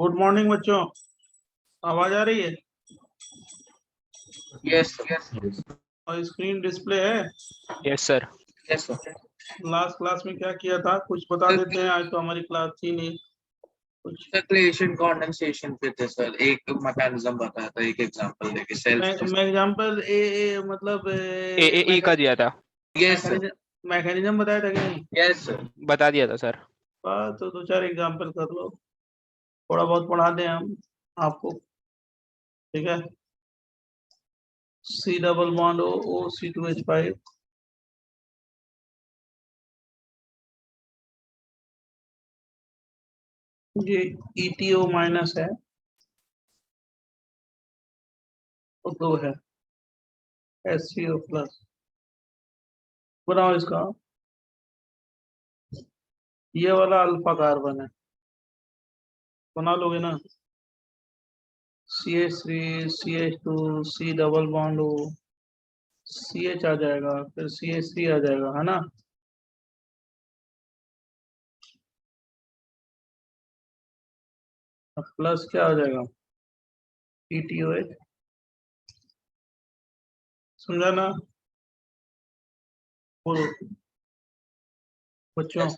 Good morning बच्चों, आवाज आ रही है? यस और स्क्रीन डिस्प्ले है? Yes sir. Yes sir. Last class में क्या किया था कुछ बता देते हैं, आज तो हमारी क्लास थी नहीं कुछ। सर्कुलेशन कंडेंसेशन पे थे सर, एक मैकेनिज्म बताया था, एक एग्जांपल देके सेल्फ। मैं एग्जांपल मतलब ए का दिया था। Yes sir. मैकेनिज्म बताया था कि नहीं? Yes sir. बता दिया था सर। बस तो दो चार एग्जांपल कर लो, थोड़ा बहुत पढ़ा दें हम आपको, ठीक है। C double bond O C2H5, ये ETO माइनस है और 2 है SCO प्लस। बनाओ इसका, ये वाला अल्फा कार्बन है, बना लोगे ना? CH3 CH2 C double bond O, CH आ जाएगा, फिर CH3 आ जाएगा, है ना? अब प्लस क्या हो जाएगा? ETOH, समझा ना? बोलो बच्चों।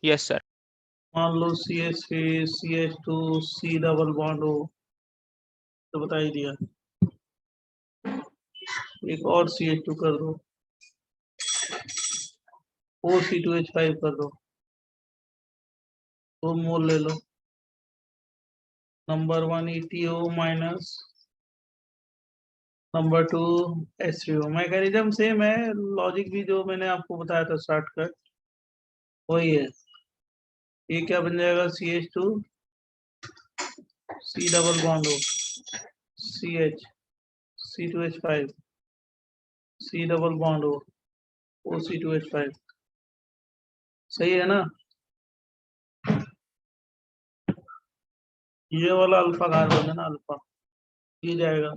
Yes sir. मान लो CH3 CH2 C double bond O, तो बता ही दिया। एक और CH2 कर दो, OC2H5 कर दो, 2 मोल ले लो। Number 1 ETO minus number 2 SCO। Mechanism same है, लॉजिक भी जो मैंने आपको बताया था शॉर्टकट वही है। ये क्या बन जाएगा? CH2 C double bond O, CH C2H5 C double bond O, OC2H5। सही है ना? ये वाला अल्फा कार्बन है ना, अल्फा, ये जाएगा।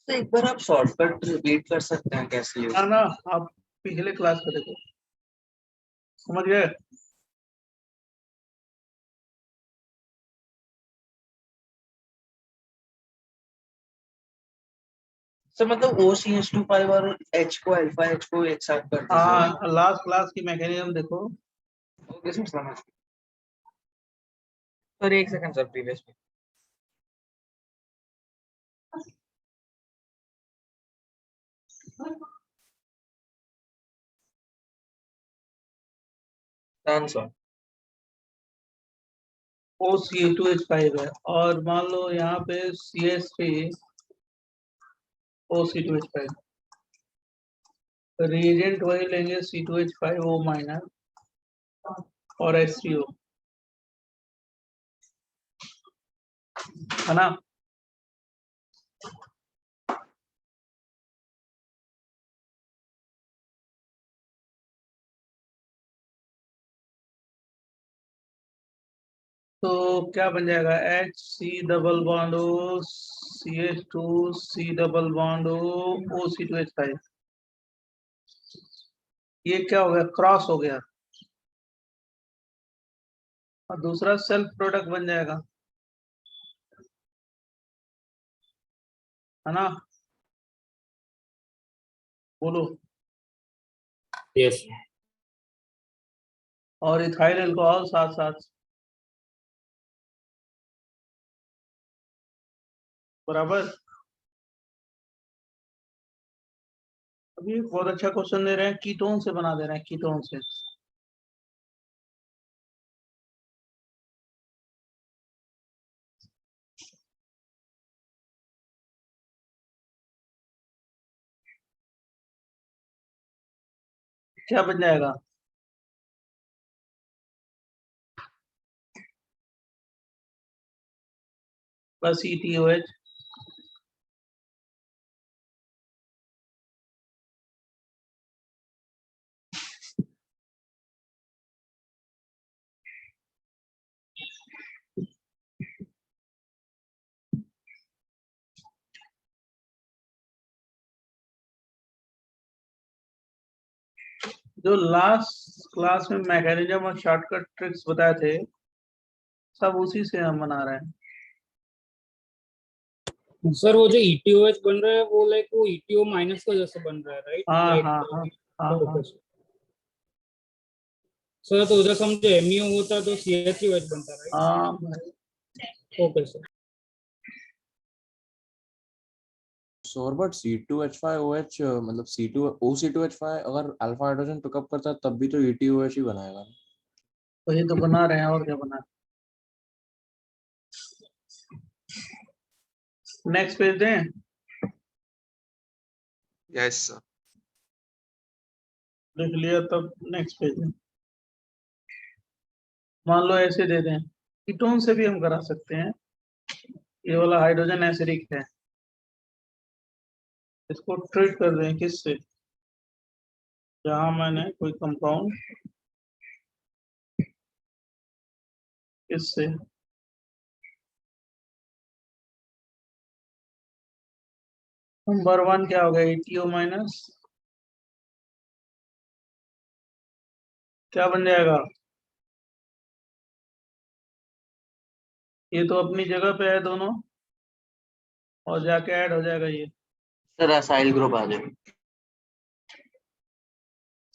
तो एक बार आप शॉर्टकट रिपीट कर सकते हैं कैसे यूज? ना ना, आप पिछले क्लास में देखो, समझ गए? सर मतलब OCH2 और H को अल्फा H को एक साथ कर दीजिए। हाँ, लास्ट क्लास की मैकेनिज्म देखो। ओके सर, समझ। सर एक सेकंड सर, प्रीवियस पे डन सर। OC2H5 है, और मान लो यहाँ पे CH3 OC2H5, रिएजेंट वही लेंगे C2H5O माइनस और HCO, है ना? तो क्या बन जाएगा? HC double bond O CH2 C double bond O OC2H5। ये क्या हो गया? क्रॉस हो गया, और दूसरा सेल्फ प्रोडक्ट बन जाएगा, है ना? बोलो। यस और इथाइल अल्कोहल साथ साथ, बराबर। अभी बहुत अच्छा क्वेश्चन दे रहे हैं, कीटोन से बना दे रहे हैं, कीटोन से। क्या बन जाएगा? बस ETOH जो लास्ट क्लास में मैकेनिज्म और शॉर्टकट ट्रिक्स बताए थे सब उसी से हम बना रहे हैं। सर वो जो ETOH बन रहा है वो लाइक वो ETO माइनस का जैसे बन रहा है, राइट? हाँ Like, हाँ हाँ हाँ हाँ ओके सर। तो उधर समझो MEO होता तो CHUH बनता, राइट? हाँ भाई। Okay sir. Sir but C2H5OH मतलब OC2H5 अगर अल्फा हाइड्रोजन पिकअप करता है तब भी तो ETOH ही बनाएगा। वही तो बना रहे हैं, और क्या बना। नेक्स्ट पेज दें। Yes sir. लिख लिया तब नेक्स्ट पेज में। मान लो ऐसे दे दें, कीटोन से भी हम करा सकते हैं। ये वाला हाइड्रोजन एसिडिक है, इसको ट्रीट कर दें किससे? जहां मैंने कोई कंपाउंड इससे नंबर 1 क्या हो गया? ETO माइनस क्या बन जाएगा? ये तो अपनी जगह पे है दोनों, और जाके ऐड हो जाएगा ये। सर असाइल ग्रुप आ जाए।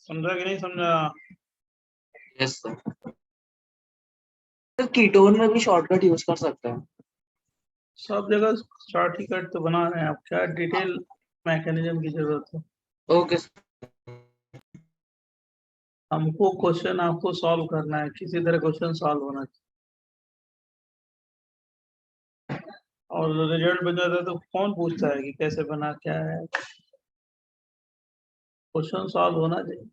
समझा कि नहीं समझा? Yes sir. सर कीटोन में भी शॉर्टकट यूज कर सकते हैं। सब जगह शॉर्टकट तो बना रहे हैं, आप क्या डिटेल मैकेनिज्म की जरूरत है? ओके हमको क्वेश्चन आपको सॉल्व करना है, किसी तरह क्वेश्चन सॉल्व होना चाहिए। और रिजल्ट बन जाता है तो कौन पूछता है कि कैसे बना, क्या है? क्वेश्चन सॉल्व होना चाहिए।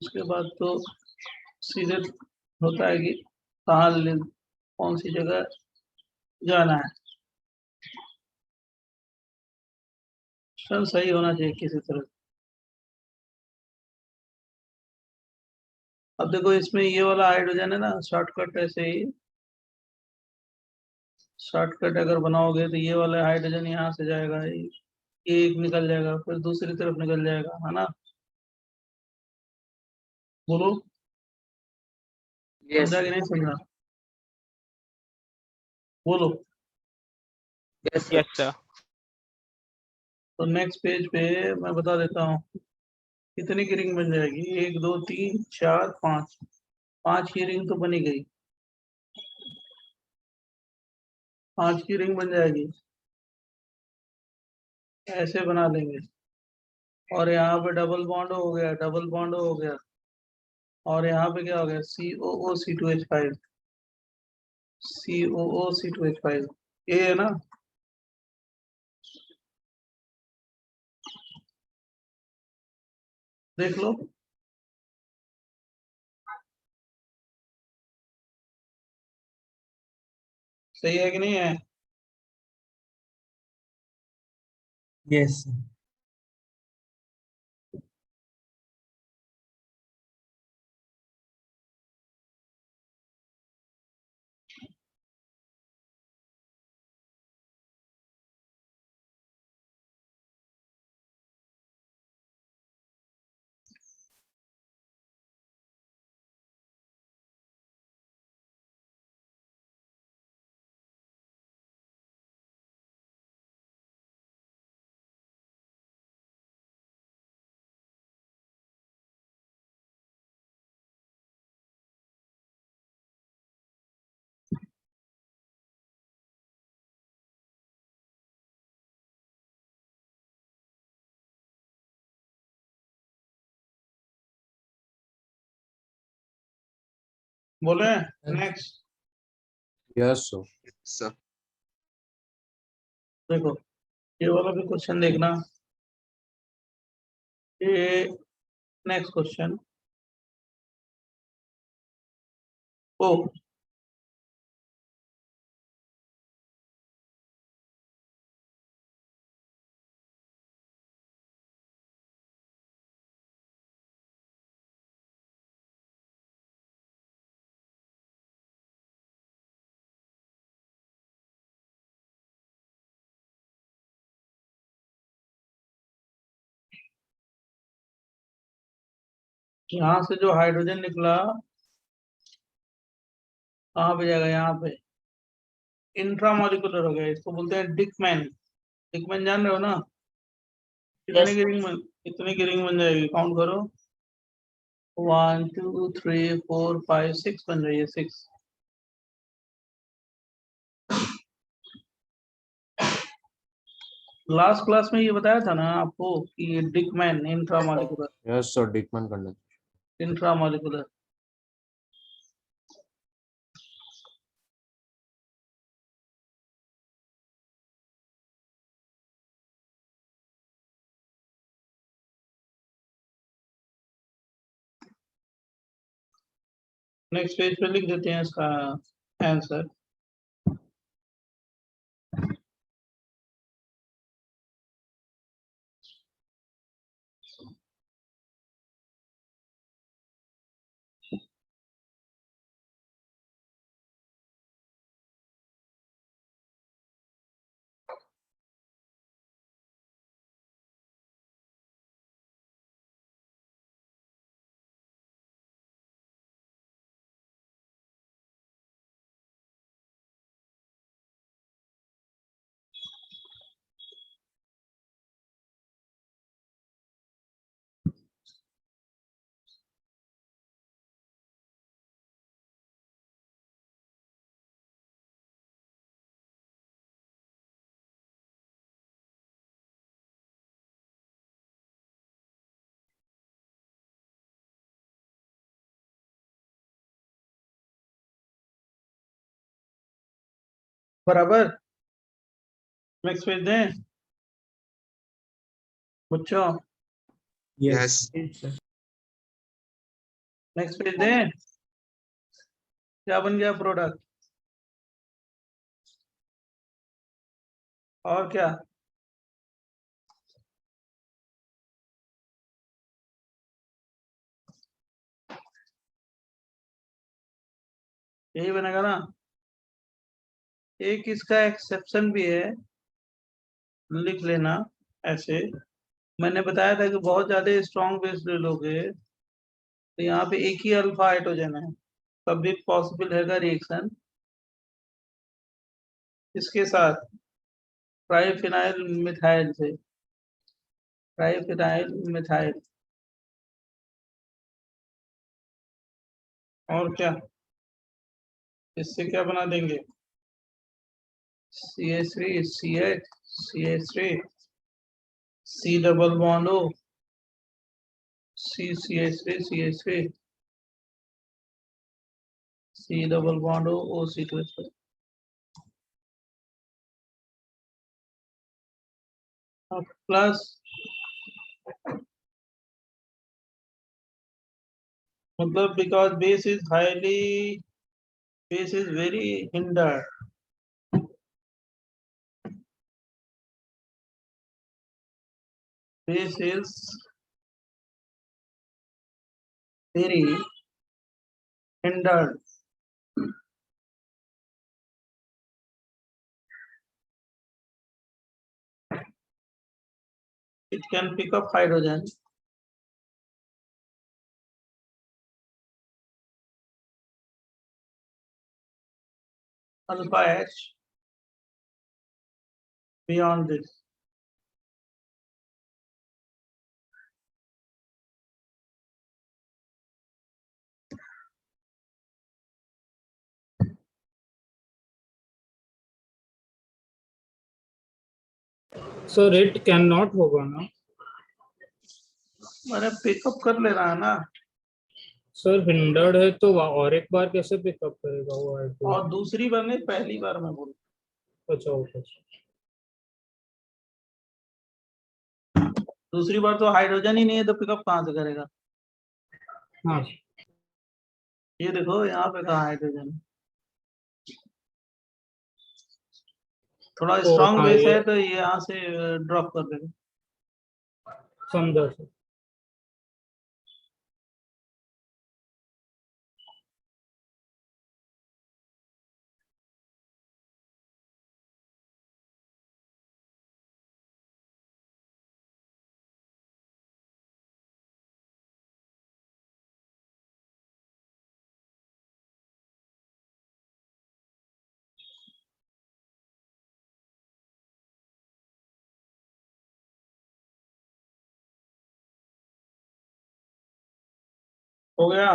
उसके बाद तो सीधे होता है कि कहाँ कौन सी जगह जाना है। क्वेश्चन सही होना चाहिए किसी तरह। अब देखो इसमें ये वाला हाइड्रोजन है ना, शॉर्टकट ऐसे ही शॉर्टकट अगर बनाओगे तो ये वाला हाइड्रोजन यहाँ से जाएगा, ये एक निकल जाएगा, फिर दूसरी तरफ निकल जाएगा, है ना? बोलो, यस समझा कि नहीं समझा? बोलो। Yes yes sir. तो नेक्स्ट पेज पे मैं बता देता हूँ कितनी की रिंग बन जाएगी। 1 2 3 4 5, 5 की रिंग तो बनी गई। 5 की रिंग बन जाएगी, ऐसे बना लेंगे। और यहाँ पे डबल बॉन्ड हो गया, डबल बॉन्ड हो गया। और यहाँ पे क्या हो गया? COO C2H5, COO C2H5, ये है ना? देख लो। सही है कि नहीं है? यस बोले नेक्स्ट। Yes sir. सर। देखो ये वाला भी क्वेश्चन देखना, ये नेक्स्ट क्वेश्चन। ओ यहाँ से जो हाइड्रोजन निकला कहाँ पे जाएगा, यहाँ पे इंट्रामोलिकुलर हो गया, इसको बोलते हैं डिकमैन। डिकमैन जान रहे हो ना? कितने की रिंग बन, कितने की रिंग बन जाएगी, काउंट करो। 1 2 3 4 5 6 बन रही है, 6। लास्ट क्लास में ये बताया था ना आपको कि Dieckmann intramolecular, yes sir, Dieckmann condensation. Intramolecular. Next page पे लिख देते हैं इसका आंसर। बराबर। नेक्स्ट पेज दें बच्चों, Yes. नेक्स्ट पेज दें। क्या बन गया प्रोडक्ट, और क्या? यही बनेगा ना। एक इसका एक्सेप्शन भी है, लिख लेना ऐसे। मैंने बताया था कि बहुत ज्यादा स्ट्रॉन्ग बेस ले लोगे तो यहाँ पे एक ही अल्फा हाइड्रोजन है, तब भी पॉसिबल रहेगा रिएक्शन इसके साथ ट्राइफिनाइल मिथाइल से, ट्राइफिनाइल मिथाइल। और क्या, इससे क्या बना देंगे, CH3 CH CH3 C double bond O CH3 CH3 C double bond O OC2H5 plus, मतलब because base is highly, base is very hindered, base is very hindered. It can pick up hydrogen. Alpha H beyond this. Sir it can not होगा ना? मैंने pickup कर लेना है ना। Sir hindered है तो और एक बार कैसे पिकअप करेगा वो? और दूसरी बार नहीं, पहली बार मैं बोल। अच्छा ओके। दूसरी बार तो हाइड्रोजन ही नहीं है तो पिकअप कहाँ से करेगा? हाँ ये देखो यहाँ पे कहाँ हाइड्रोजन है। थोड़ा तो स्ट्रांग हाँ बेस ये है तो ये यहाँ से ड्रॉप कर देगा। समझा सर। हो गया?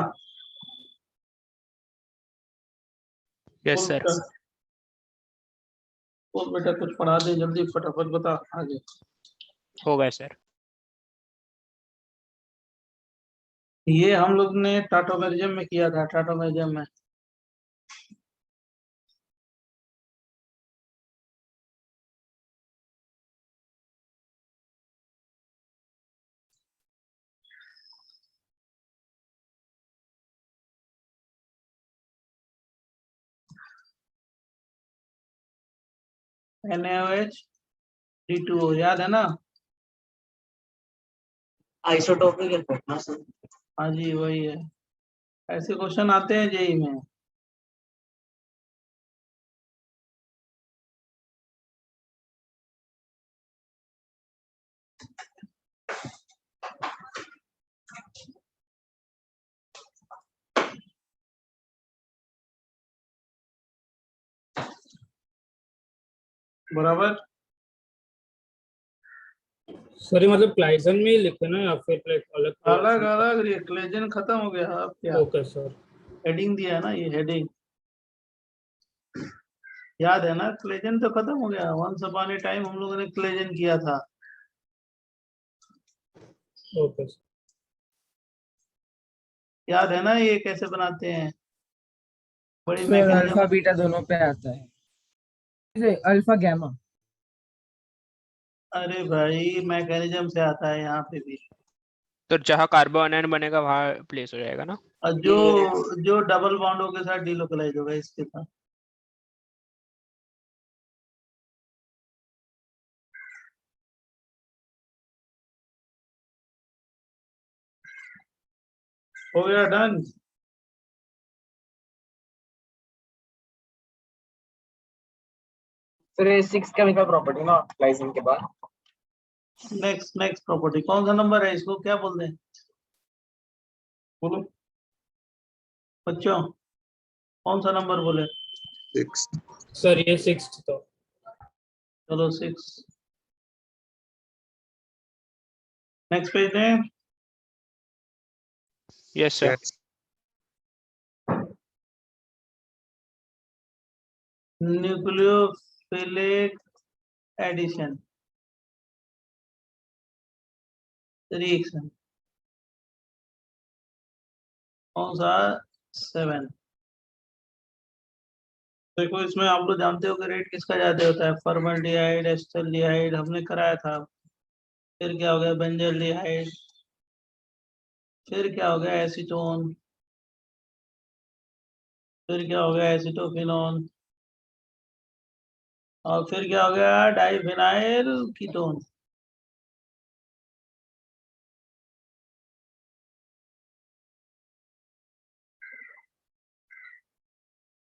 यस बोल सर। बेटा, बोल बेटा कुछ पढ़ा दे जल्दी फटाफट बता आगे। हो गया सर। ये हम लोग ने टाटोमेरिज्म में किया था, टाटोमेरिज्म में। NaOH D2O याद है ना? आइसोटोपिक इफेक्ट ना सर। हाँ जी वही है। ऐसे क्वेश्चन आते हैं जेई में। बराबर। सर ये मतलब क्लाइसन में ही लिखे ना या फिर लाइक अलग अलग अलग रिक्लेजन खत्म हो गया। अब क्या ओके सर। हेडिंग दिया है ना, ये हेडिंग याद है ना? क्लेजन तो खत्म हो गया। वंस अपॉन ए टाइम हम लोगों ने क्लेजन किया था। Okay sir. याद है ना ये कैसे बनाते हैं? बड़ी सर मैकेनिज्म। अल्फा बीटा दोनों पे आता है, अल्फा गैमा। अरे भाई मैकेनिज्म से आता है यहाँ पे भी। तो जहाँ कार्बन आयन बनेगा वहाँ प्लेस हो जाएगा ना। और जो जो डबल बॉन्डों के साथ डिलोकलाइज होगा इसके साथ। हो गया डन। सर ये 6 केमिकल प्रॉपर्टी ना लाइसिन के बाद। नेक्स्ट नेक्स्ट प्रॉपर्टी कौन सा नंबर है? इसको क्या बोलते हैं? बोलो बच्चों, कौन सा नंबर बोले? 6. सर ये 6th तो चलो 6। नेक्स्ट पेज में yes sir. Yes. Nucleophilic addition reaction कौन सा? 7। देखो इसमें आप लोग जानते हो कि रेट किसका ज्यादा होता है? फॉर्मल्डिहाइड, एसिटाल्डिहाइड हमने कराया था। फिर क्या हो गया? बेंजल्डिहाइड। फिर क्या हो गया? एसीटोन। फिर क्या हो गया? एसिटोफिनोन। और फिर क्या हो गया? Diphenyl ketone.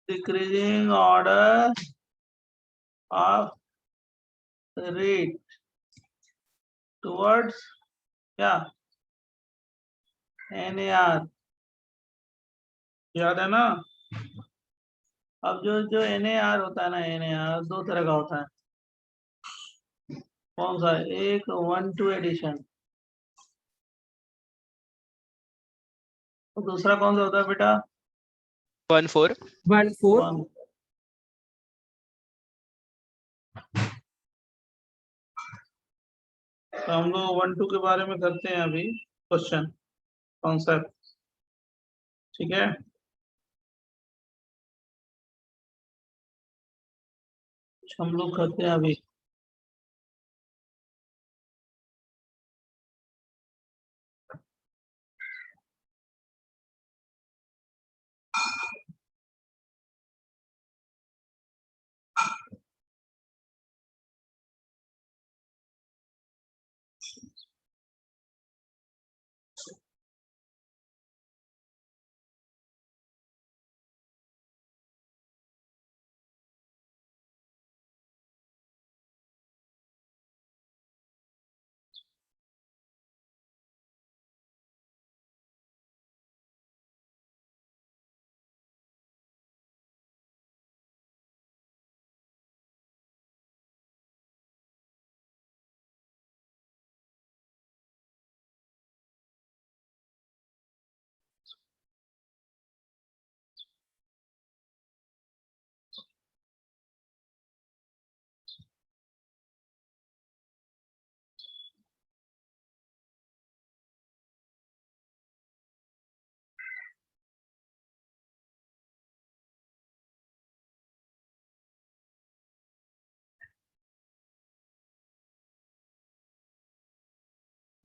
Decreasing order of rate towards क्या? NAR। याद है ना? अब जो NAR होता है ना, NAR दो तरह का होता है। कौन सा? एक 1-2 एडिशन, तो दूसरा कौन सा होता है बेटा? 1,4। 1,4। 1। तो हम लोग 1-2 के बारे में करते हैं अभी क्वेश्चन कॉन्सेप्ट। ठीक है। हम लोग करते हैं अभी।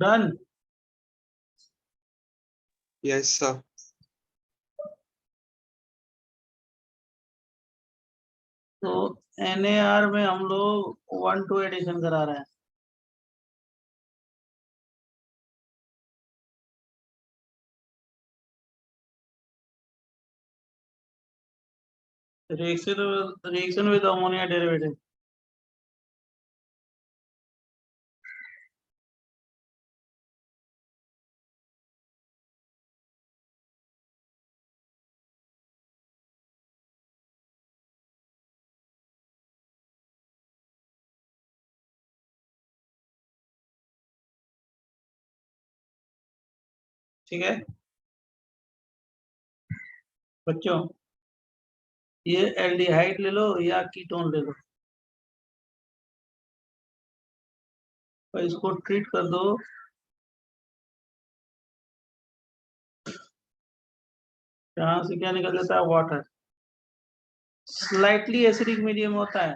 डन। Yes, sir. तो NAR में हम लोग 1-2 एडिशन करा रहे हैं। reaction with ammonia derivative। ठीक है बच्चों, ये एल्डिहाइड ले लो या कीटोन ले लो, और इसको ट्रीट कर दो। यहाँ से क्या निकल जाता है? वाटर। स्लाइटली एसिडिक मीडियम होता है।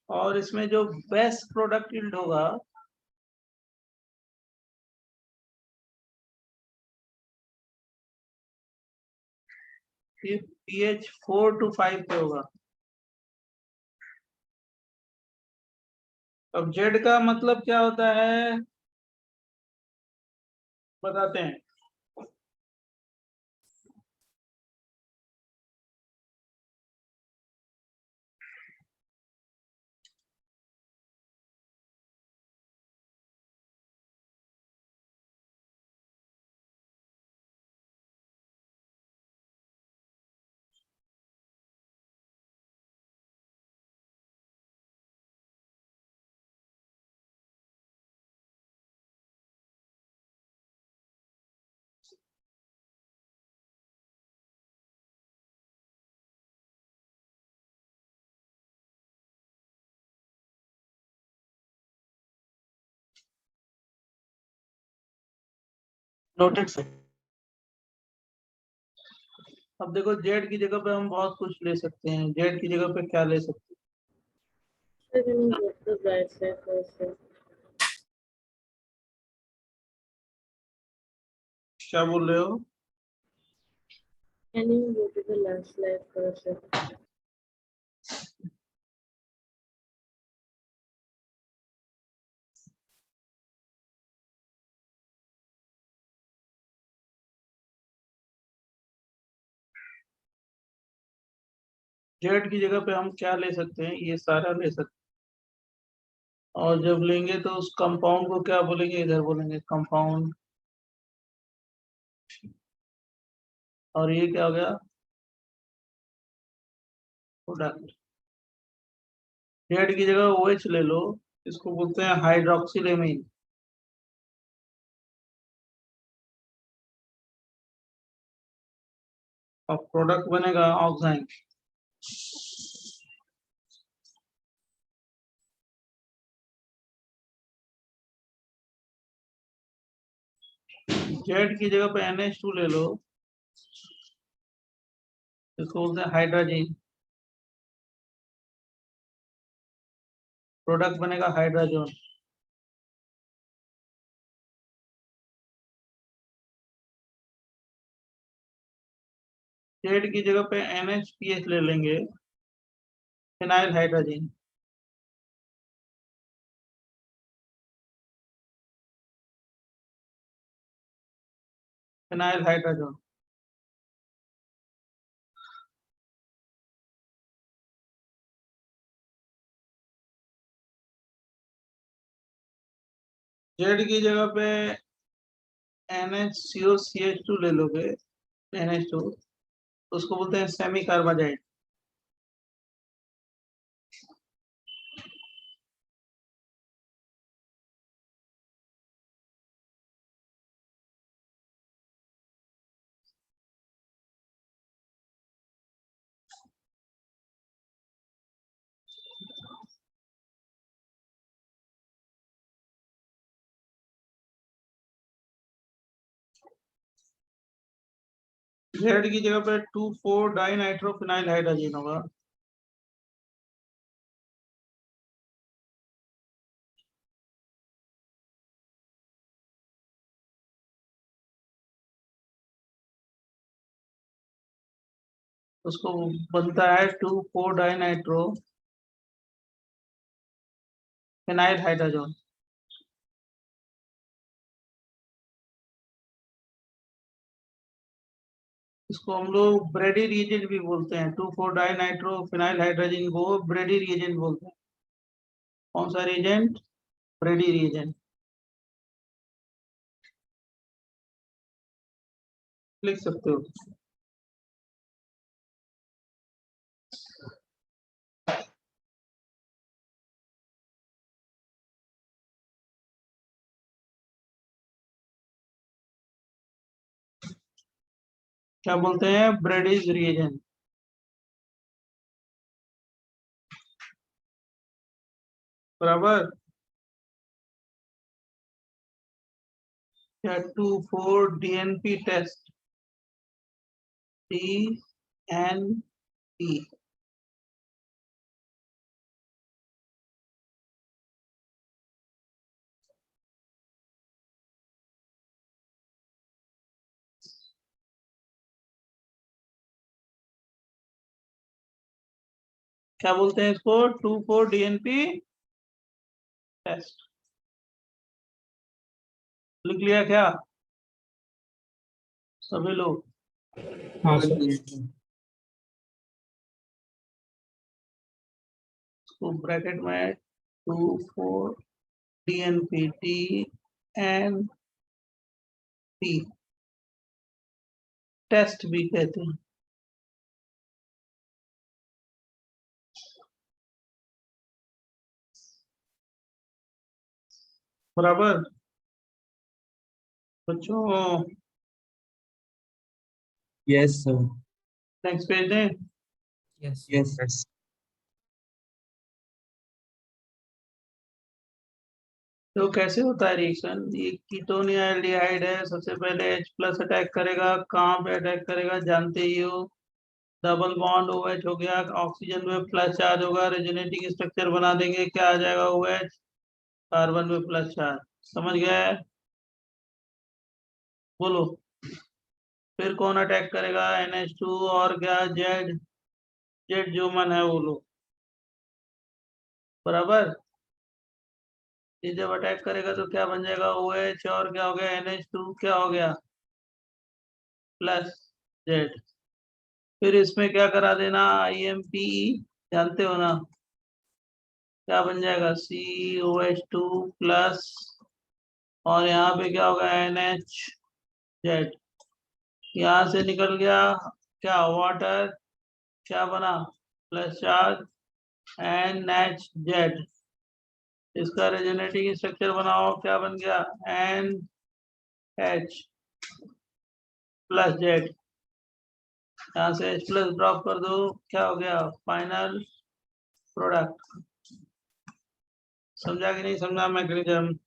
और इसमें जो बेस्ट प्रोडक्ट यील्ड होगा ये pH 4 to 5 पे होगा। अब जेड का मतलब क्या होता है बताते हैं। नोटेड से। अब देखो जेड की जगह पे हम बहुत कुछ ले सकते हैं। जेड की जगह पे क्या ले सकते Sir, can you go to the bright side first, sir? हैं? क्या बोल रहे हो? Can you go to the last slide first, sir? Z की जगह पे हम क्या ले सकते हैं? ये सारा ले सकते हैं। और जब लेंगे तो उस कंपाउंड को क्या बोलेंगे? इधर बोलेंगे कंपाउंड। और ये क्या हो गया? प्रोडक्ट। जेड की जगह OH ले लो, इसको बोलते हैं हाइड्रोक्सिलेमीन। और प्रोडक्ट बनेगा ऑक्साइन। जेड की जगह पे NH2 ले लो, इसको बोलते हैं हाइड्रोजन। प्रोडक्ट बनेगा हाइड्रोजन। जेड की जगह पे NHPH ले लेंगे, phenyl hydrogen. Phenyl hydrogen. Z की जगह पे NHCOCH2 ले लोगे, NH2, उसको बोलते हैं सेमी कार्बाइड। Z की जगह पे 2,4 डाइनाइट्रोफिनाइल हाइड्रोजन होगा। उसको बनता है 2,4 डाइनाइट्रो फिनाइल हाइड्रोजन। इसको हम लोग ब्रेडी रिएजेंट भी बोलते हैं। 2,4 डाइनाइट्रो फिनाइल हाइड्रोजन को ब्रेडी रिएजेंट बोलते हैं। कौन सा रिएजेंट? ब्रेडी रिएजेंट। लिख सकते हो। क्या बोलते हैं? ब्रेडीज रिएजेंट। बराबर। क्या 2,4 DNP टेस्ट DNP क्या बोलते हैं इसको? 2,4 DNP टेस्ट। लिख लिया क्या सभी लोग? हाँ सर। तो ब्रैकेट में 2,4 DNP टेस्ट भी कहते हैं। बराबर बच्चों। Yes, sir. नेक्स्ट पेज दें। Yes. Yes. तो कैसे होता है रिएक्शन? ये कीटोन या एल्डिहाइड है। सबसे पहले H+ अटैक करेगा। कहाँ पे अटैक करेगा जानते ही हो। डबल बॉन्ड OH हो गया, ऑक्सीजन में प्लस चार्ज होगा, रेजोनेटिंग स्ट्रक्चर बना देंगे, क्या आ जाएगा? OH, कार्बन में प्लस चार्ज। समझ गए? बोलो। फिर कौन अटैक करेगा? NH2 और क्या? जेड जो मन है बोलो। बराबर। ये जब अटैक करेगा तो क्या बन जाएगा? OH और क्या हो गया? NH2 क्या हो गया? Plus Z. फिर इसमें क्या करा देना? IMP जानते हो ना? क्या बन जाएगा? COH2 प्लस और यहाँ पे क्या होगा? NHZ। यहाँ से निकल गया क्या? वाटर। क्या बना? Plus charge NHZ। इसका रेजोनेटिंग स्ट्रक्चर बनाओ, क्या बन गया? NH plus Z. यहाँ से H+ ड्रॉप कर दो, क्या हो गया? Final product. समझा कि नहीं समझा मैकेनिज्म?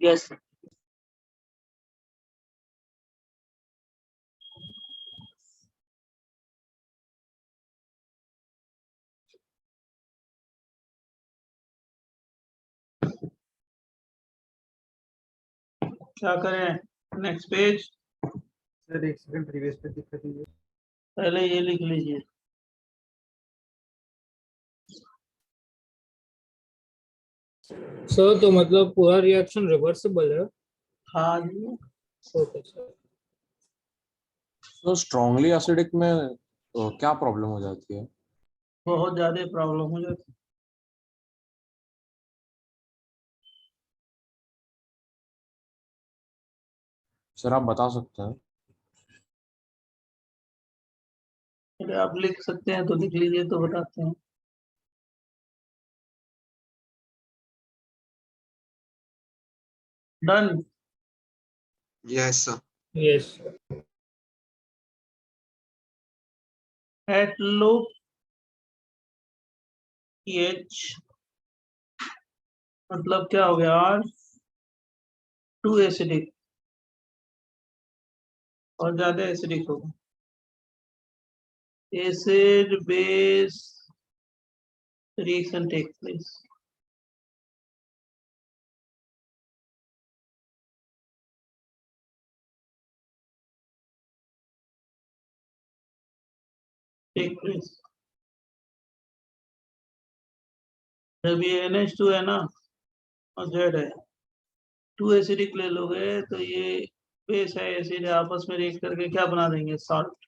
Yes. क्या करें? Next page. सर एक सेकंड प्रीवियस पे दिखा दीजिए। पहले ये लिख लीजिए। सर तो मतलब पूरा रिएक्शन रिवर्सिबल है? हाँ जी। Okay sir. तो स्ट्रांगली एसिडिक में क्या प्रॉब्लम हो जाती है? बहुत ज्यादा प्रॉब्लम हो जाती है। सर आप बता सकते हैं? चलिए आप लिख सकते हैं तो लिख लीजिए तो बताते हैं। Done. Yes, sir. Yes. At low pH मतलब क्या हो गया? R too acidic. और ज्यादा एसिडिक होगा। Acid base reaction take place. Take place जब ये NH2 है ना और Z है, 2 एसिडिक ले लोगे तो ये बेस है एसिड है, आपस में रिएक्ट करके क्या बना देंगे? सॉल्ट।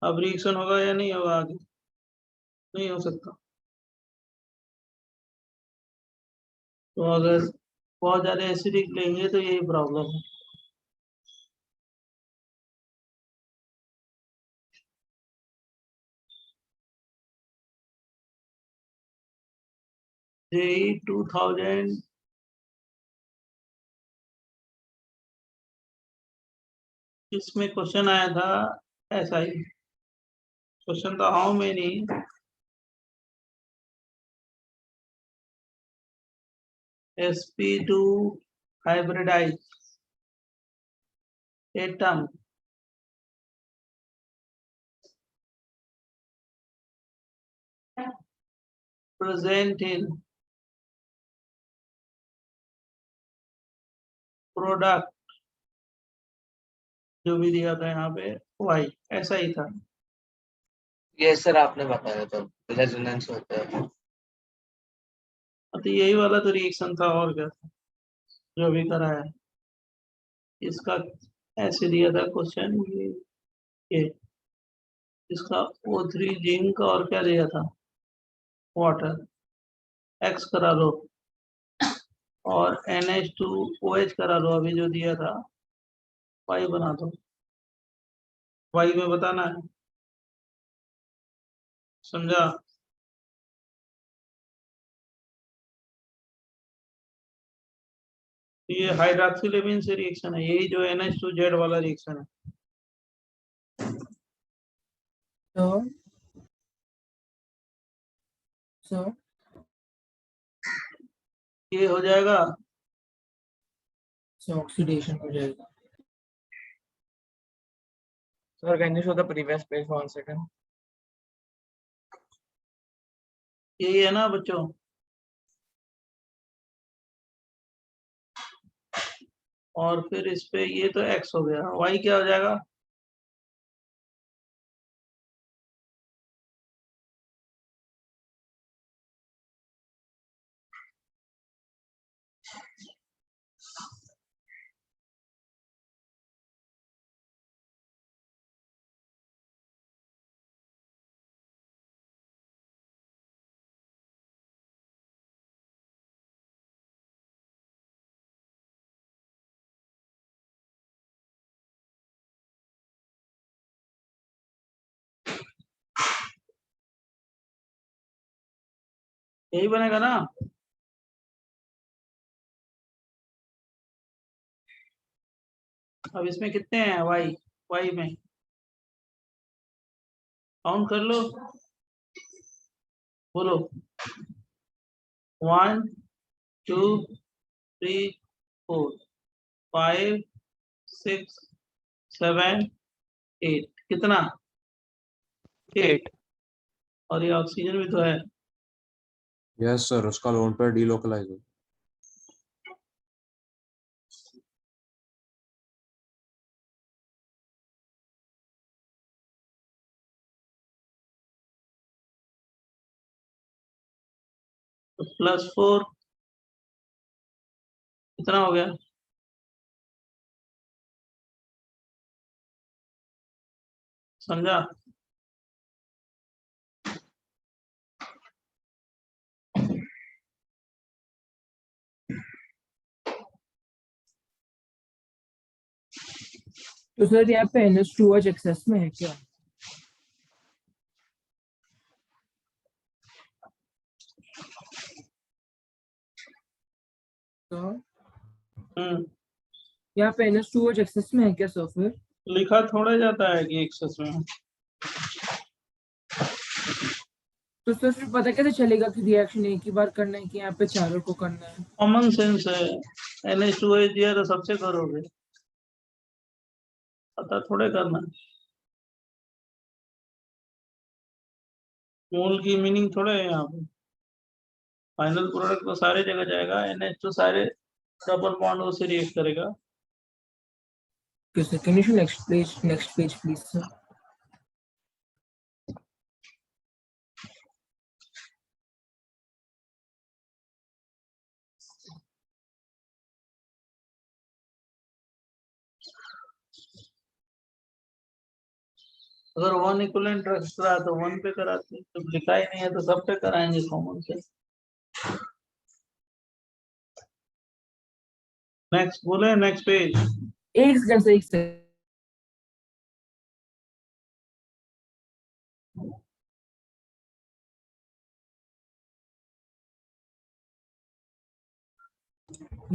अब रिएक्शन होगा या नहीं होगा आगे? नहीं हो सकता। तो अगर बहुत ज्यादा एसिडिक लेंगे तो यही प्रॉब्लम है। JEE 2000 इसमें क्वेश्चन आया था ऐसा ही। क्वेश्चन था how many sp2 hybridized atom present in product, जो भी दिया था यहाँ पे y, ऐसा ही था। ये सर आपने बताया था रेजोनेंस होता है। तो यही वाला तो रिएक्शन था और क्या था जो भी कराया। इसका ऐसे दिया था क्वेश्चन ये इसका O3 जिंक और क्या दिया था? वाटर। X करा लो और NH2OH करा लो, अभी जो दिया था Y बना दो। Y में बताना है, समझा? ये हाइड्रोक्सिलेमिन से रिएक्शन है, यही जो NH2Z वाला रिएक्शन है। So ये हो जाएगा ऑक्सीडेशन हो जाएगा। Sir, can you show the previous page 1 second? यही है ना बच्चों? और फिर इस पे ये तो X हो गया, Y क्या हो जाएगा? यही बनेगा ना? अब इसमें कितने हैं Y में काउंट कर लो, बोलो। 1 2 3 4 5 6 7 8 कितना? 8। और ये ऑक्सीजन भी तो है। यस सर, उसका लोन पेयर डीलोकलाइज हो। तो +4 कितना हो गया? समझा? तो सर यहाँ पे NH2OH एक्सेस में है क्या? तो यहाँ पे NH2OH एक्सेस में है क्या सर? फिर लिखा थोड़ा जाता है कि एक्सेस में। तो सर फिर पता कैसे चलेगा कि रिएक्शन एक ही बार करना है कि यहाँ पे चारों को करना है? कॉमन सेंस है, NH2OH दिया तो सबसे करोगे, पता थोड़े करना। मोल की मीनिंग थोड़े है यहाँ पे, फाइनल प्रोडक्ट तो सारे जगह जाएगा, NH2 सारे डबल बॉन्ड से रिएक्ट करेगा। Okay, sir. Can you show next page, please, sir? अगर वन इक्विवेलेंट रहा तो वन पे कराते, जब लिखा ही नहीं है तो सब पे कराएंगे कॉमन से। नेक्स्ट बोले, नेक्स्ट पेज। एक सेकंड से, एक second.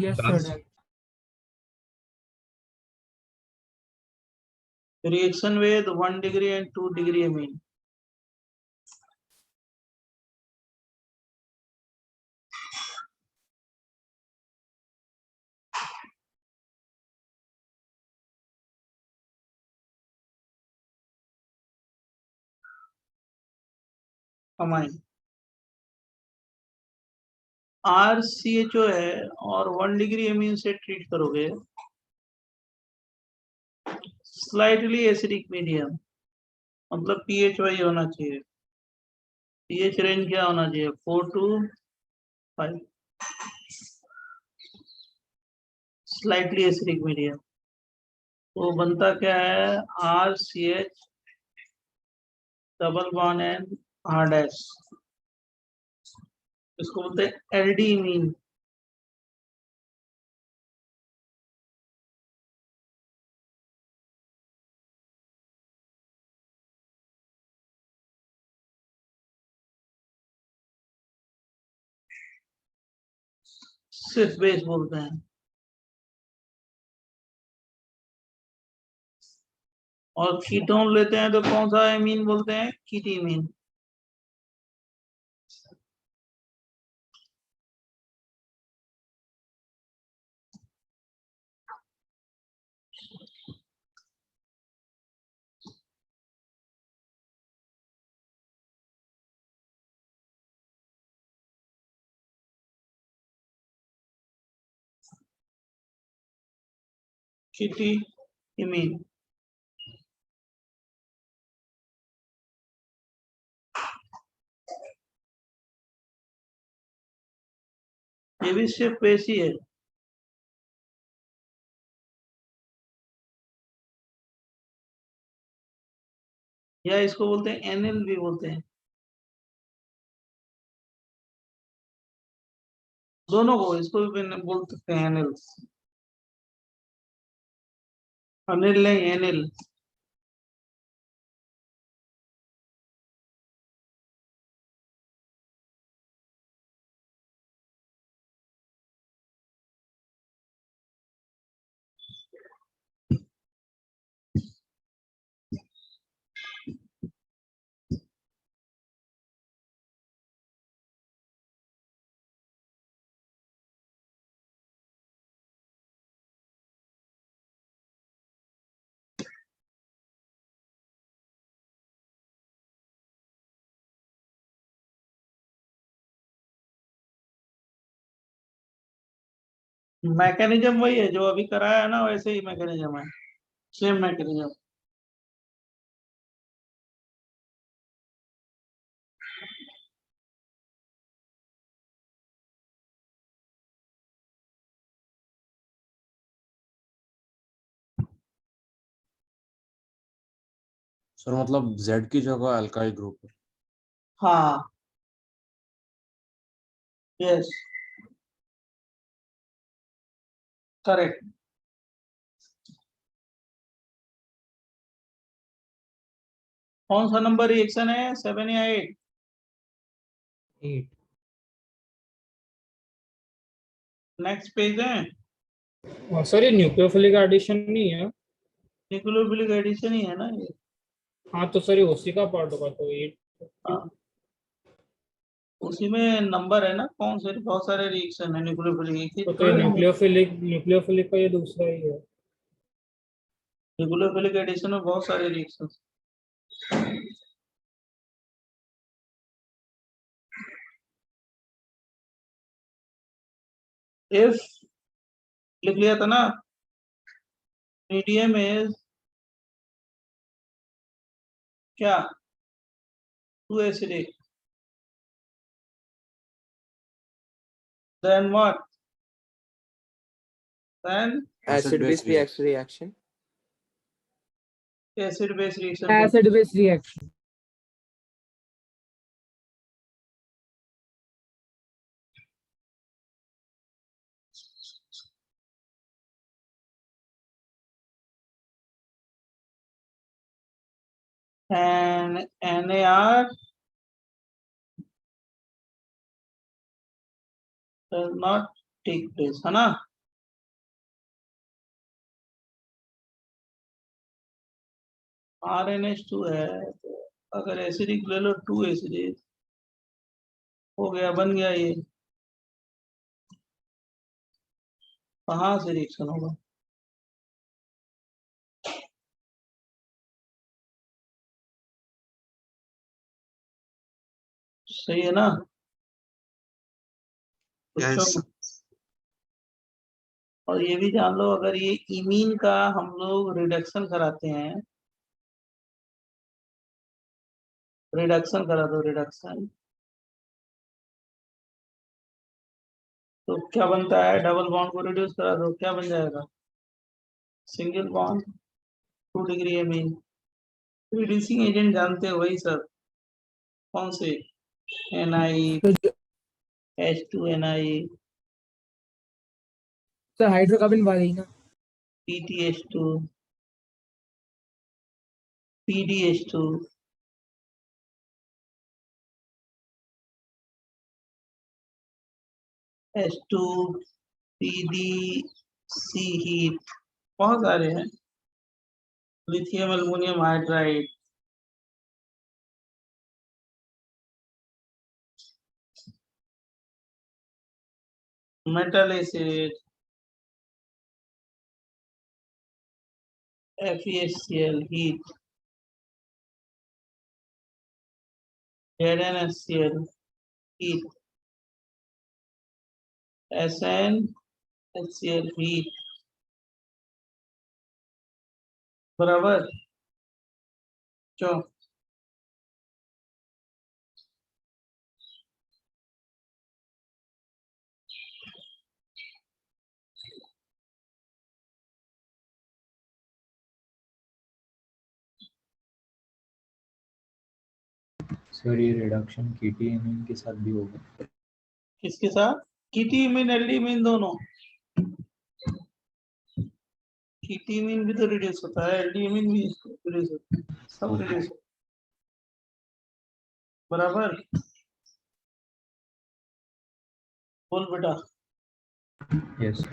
Yes, sir. Reaction with 1 degree and 2 degree amine. कमाई RCHO है और 1 डिग्री अमीन से ट्रीट करोगे, स्लाइटली एसिडिक मीडियम, मतलब pH वही होना चाहिए। pH रेंज क्या होना चाहिए? 4 to 5, स्लाइटली एसिडिक मीडियम। तो बनता क्या है? RCH double bond and R-, इसको बोलते हैं LD मीन। सिर्फ बेस बोलते हैं। और कीटोन लेते हैं तो कौन सा एमीन बोलते हैं? कीटीमीन। कीटीमीन। ये भी सिर्फ बेस ही है। या इसको बोलते हैं एनिल भी बोलते हैं, दोनों को, इसको भी बोल सकते हैं एनिल। अनिल नहीं, एनिल। मैकेनिज्म वही है जो अभी कराया है ना, वैसे ही मैकेनिज्म है, सेम मैकेनिज्म। सर मतलब Z की जगह अल्काइल ग्रुप है। हाँ, यस, करेक्ट। कौन सा नंबर रिएक्शन है? 7 या 8? 8। नेक्स्ट पेज है। सर ये न्यूक्लियोफिलिक एडिशन नहीं है? न्यूक्लियोफिलिक एडिशन ही है ना ये। हाँ तो सर ये उसी का पार्ट होगा, तो 8। हाँ। उसी में नंबर है ना, कौन से बहुत सारे रिएक्शन है न्यूक्लियोफिलिक, तो न्यूक्लियोफिलिक का ये दूसरा ही है। न्यूक्लियोफिलिक एडिशन में बहुत सारे रिएक्शन। इफ लिख लिया था ना, मीडियम इज क्या, too acidic, then what, then Acid base reaction. acid base reaction. Acid base reaction. And NAR does not take place, है ना। RNH2 है, तो अगर एसिडिक ले लो 2 एसिडिक हो गया, बन गया ये। कहाँ से रिएक्शन होगा, सही है ना। Yes. और ये भी जान लो, अगर ये इमीन का हम लोग रिडक्शन कराते हैं, रिडक्शन करा दो, रिडक्शन तो क्या बनता है, डबल बॉन्ड को रिड्यूस करा दो, क्या बन जाएगा, single bond 2 degree amine. Reducing agent जानते हो वही सब, कौन से, NI, H2NI, तो हाइड्रोकार्बन वाले ही ना। PTH2, PDH2, H2, PDC heat, बहुत सारे हैं, lithium aluminium hydride, metal acid, FeHCl heat, ZnHCl heat, SnHCl heat, बराबर। क्यों, सर ये रिडक्शन केटीएमएन के साथ भी होगा? किसके साथ, कीटीमीन एल्डिमीन दोनों, कीटीमीन भी तो रिड्यूस होता है, एल्डिमीन भी रिड्यूस होता है, सब रिड्यूस होता है, बराबर। बोल बेटा। यस।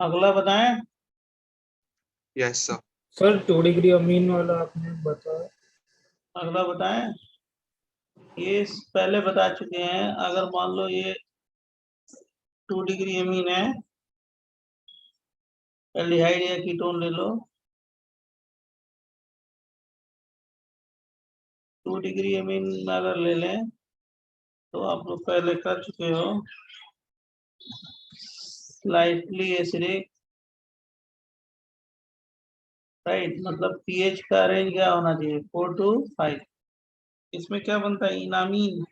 अगला बताएं। Yes, sir. Sir 2 degree amine वाला आपने बताया। अगला बताएं, ये पहले बता चुके हैं। अगर मान लो ये 2 डिग्री अमीन है, एल्डिहाइड या कीटोन ले लो, 2 डिग्री अमीन अगर ले लें तो आप लोग पहले कर चुके हो, स्लाइटली एसिडिक, राइट, मतलब पीएच का रेंज क्या होना चाहिए, 4 to 5। इसमें क्या बनता है, इनामीन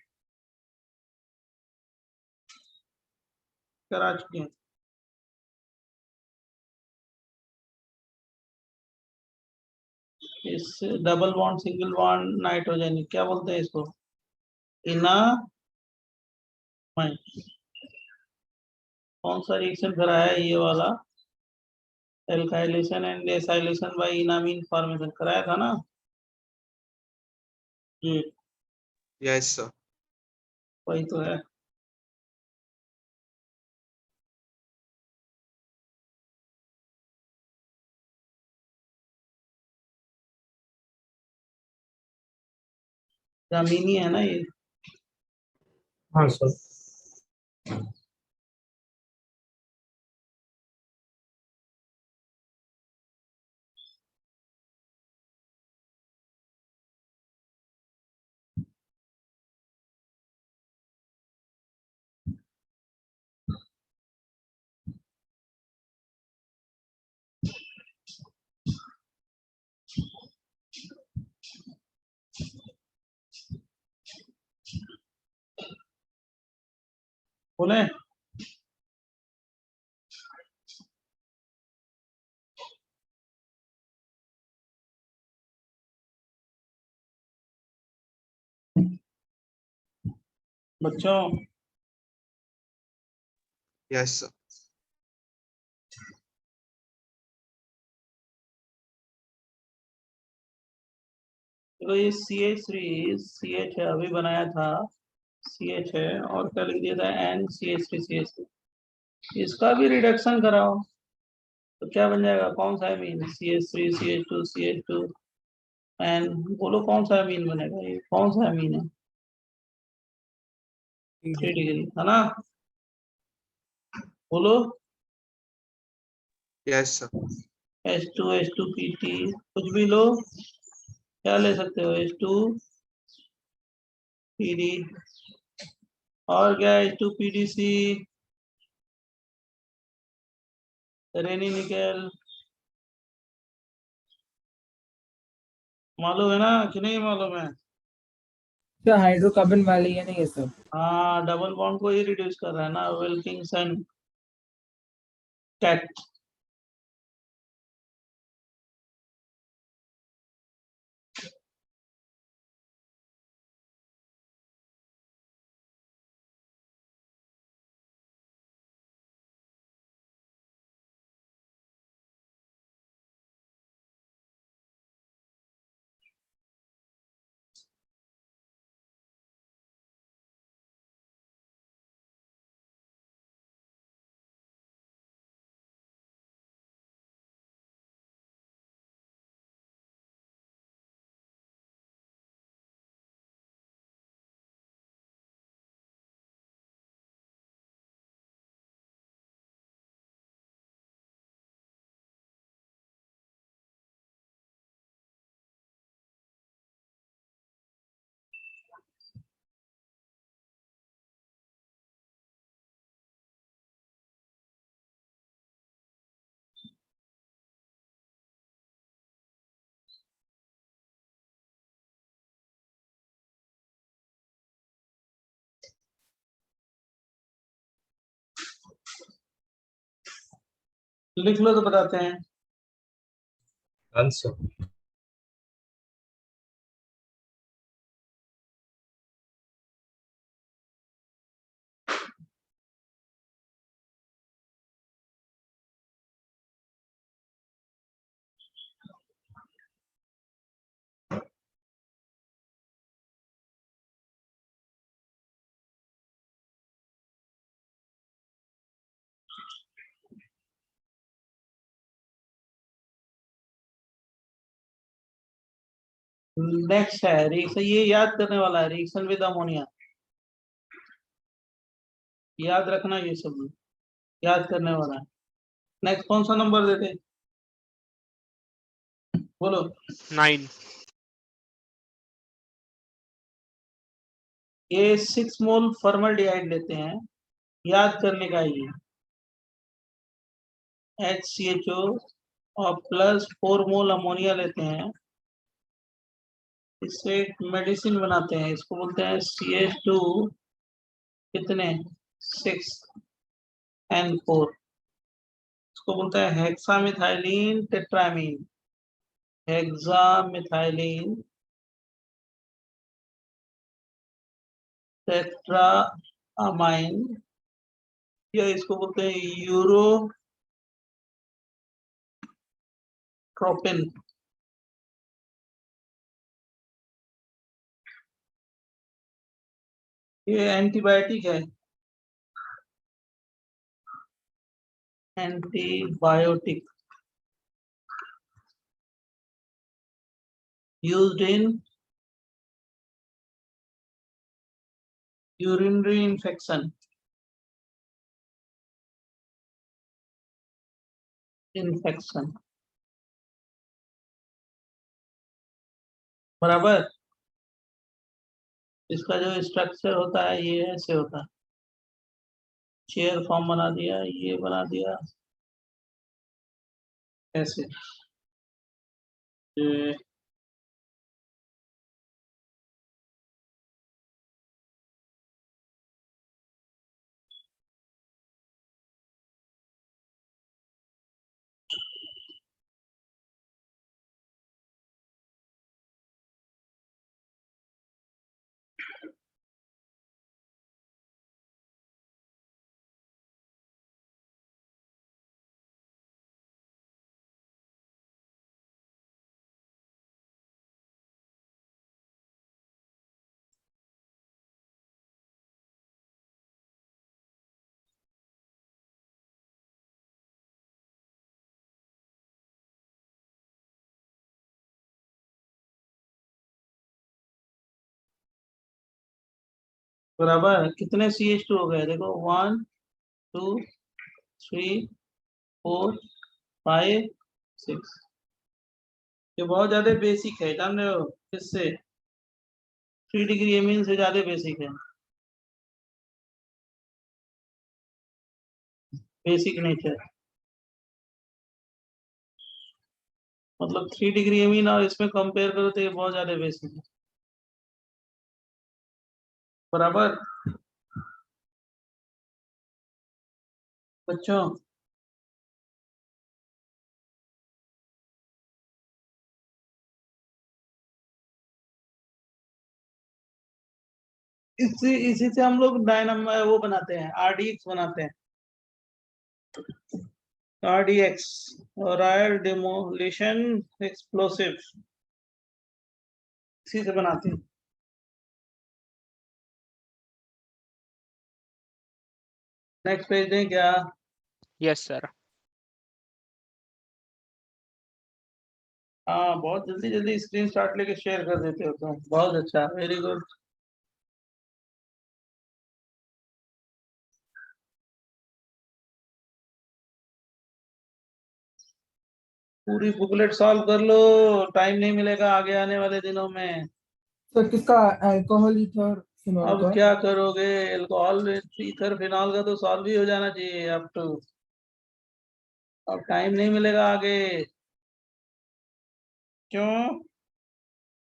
करा चुके हैं। इस double bond single bond nitrogen क्या बोलते हैं इसको, इनामाइन। कौन सा रिएक्शन करा है, ये वाला, alkylation and acylation by enamine formation कराया था ना। जी Yes, sir. वही तो है। जामीनी है ना ये। हाँ सर। बोले बच्चों, Yes, sir. तो ये CH3 है, अभी बनाया था CH है, और क्या लिख दिया था NCH3 इसका भी रिडक्शन कराओ तो क्या बन जाएगा, कौन सा अमीन, CH3 CH2 एन, बोलो कौन सा अमीन बनेगा, ये कौन सा अमीन है, 3 डिग्री है ना, बोलो। Yes, sir. H2PT कुछ भी लो, क्या ले सकते हो, H2PD, और क्या H2PDC, रेनी निकल, मालूम है ना कि नहीं मालूम है। क्या हाइड्रोकार्बन वाले है नहीं ये सब? हाँ, डबल बॉन्ड को ही रिड्यूस कर रहा है ना, विल्किंसन कैट। लिख लो तो बताते हैं। आंसर नेक्स्ट है रिएक्शन, ये याद करने वाला है, रिएक्शन विद अमोनिया, याद रखना, ये सब याद करने वाला है। नेक्स्ट कौन सा नंबर देते, बोलो। 9. ये 6 मोल फॉर्मल्डिहाइड लेते हैं, याद करने का ये HCHO, और प्लस 4 मोल अमोनिया लेते हैं, इससे एक मेडिसिन बनाते हैं, इसको बोलते हैं CH2 कितने 6N4, इसको बोलते हैं हेक्सामिथाइलिन टेट्रामीन, हेक्सामिथाइलिन टेट्रामाइन, या इसको बोलते हैं यूरोट्रोपिन। ये एंटीबायोटिक है, antibiotic used in urinary infection, बराबर। इसका जो स्ट्रक्चर होता है ये ऐसे होता है, चेयर फॉर्म बना दिया, ये बना दिया ऐसे। ये बराबर। कितने CH2 हो गए देखो, 1 2 3 4 5 6। ये बहुत ज्यादा बेसिक है, जान रहे हो किससे? 3 डिग्री एमीन से ज्यादा बेसिक है, बेसिक नेचर। मतलब 3 डिग्री एमीन और इसमें कंपेयर करो तो ये बहुत ज्यादा बेसिक है, बराबर बच्चों। इसी से हम लोग डायनाम वो बनाते हैं, RDX बनाते हैं, RDX, रॉयल डेमोलिशन एक्सप्लोसिव, इसी से बनाते हैं। नेक्स्ट पेज दें क्या? Yes sir. हाँ, बहुत जल्दी जल्दी स्क्रीन शॉट लेके शेयर कर देते हो तुम, बहुत अच्छा, वेरी गुड। पूरी बुकलेट सॉल्व कर लो, टाइम नहीं मिलेगा आगे आने वाले दिनों में। सर किसका? अल्कोहल, ईथर, फिनॉल अब का? क्या करोगे? अल्कोहल ईथर फिनॉल का तो सॉल्व ही हो जाना चाहिए अब तो, अब टाइम नहीं मिलेगा आगे। क्यों?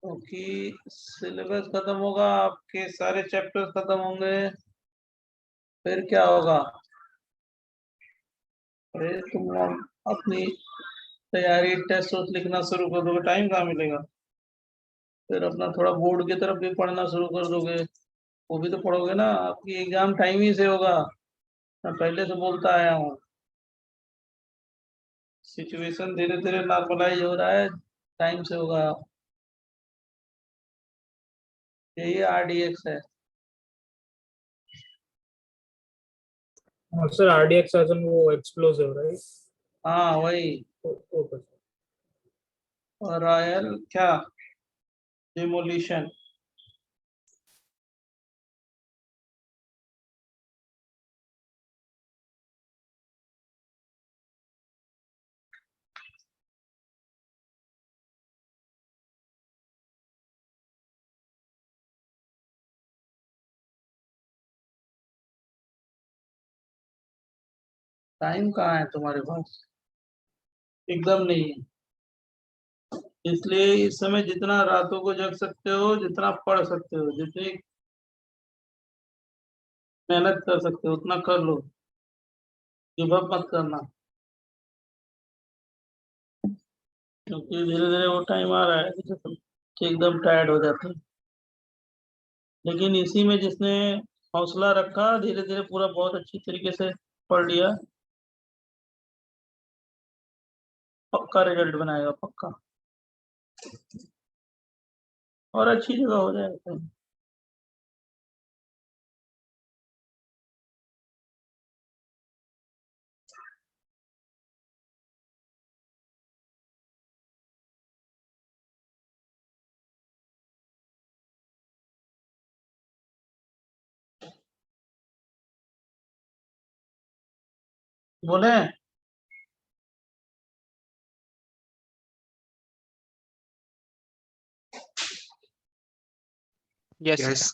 क्योंकि सिलेबस खत्म होगा, आपके सारे चैप्टर्स खत्म होंगे, फिर क्या होगा? अरे तुम लोग अपनी तैयारी, टेस्ट लिखना शुरू कर दोगे, टाइम कहाँ मिलेगा? फिर अपना थोड़ा बोर्ड की तरफ भी पढ़ना शुरू कर दोगे, वो भी तो पढ़ोगे ना, आपकी एग्जाम टाइम ही से होगा, मैं पहले से बोलता आया हूँ। सिचुएशन धीरे धीरे नॉर्मलाइज हो रहा है, टाइम से होगा। यही RDX है। सर RDX as in वो explosive, right? हाँ वही, Okay. रॉयल क्या डिमोलिशन। टाइम कहाँ है तुम्हारे पास? एकदम नहीं है, इसलिए इस समय जितना रातों को जग सकते हो, जितना पढ़ सकते हो, जितनी मेहनत कर सकते हो उतना कर लो, गिव अप मत करना, क्योंकि धीरे धीरे वो टाइम आ रहा है कि एकदम टायर्ड हो जाते हैं। लेकिन इसी में जिसने हौसला रखा, धीरे धीरे पूरा बहुत अच्छी तरीके से पढ़ लिया, पक्का रिजल्ट बनाएगा, पक्का, और अच्छी जगह हो जाएगा। बोले यस Yes.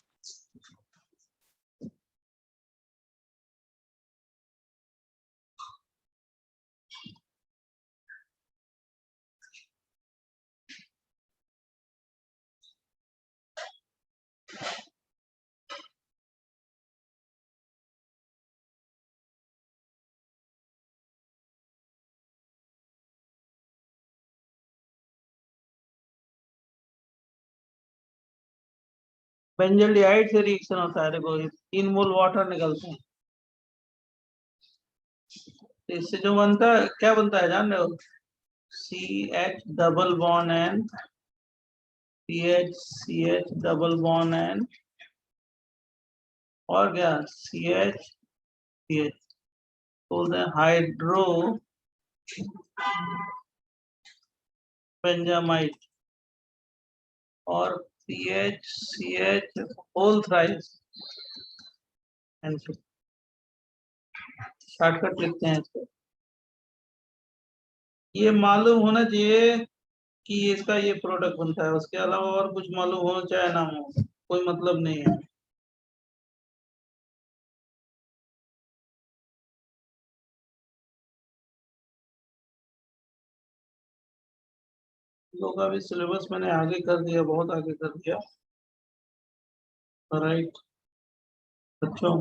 बेंजल्डिहाइड से रिएक्शन होता है, देखो 3 मोल वाटर निकलते हैं, तो इससे जो बनता है क्या बनता है जान रहे हो? CH double bond N CH double bond N और क्या CH बोलते हैं हाइड्रो बेंजामाइड और CH होल थ्राइस शॉर्टकट लिखते हैं इसको। ये मालूम होना चाहिए कि इसका ये प्रोडक्ट बनता है, उसके अलावा और कुछ मालूम हो चाहे ना हो कोई मतलब नहीं है। लोग अभी सिलेबस मैंने आगे कर दिया, बहुत आगे कर दिया। राइट बच्चों,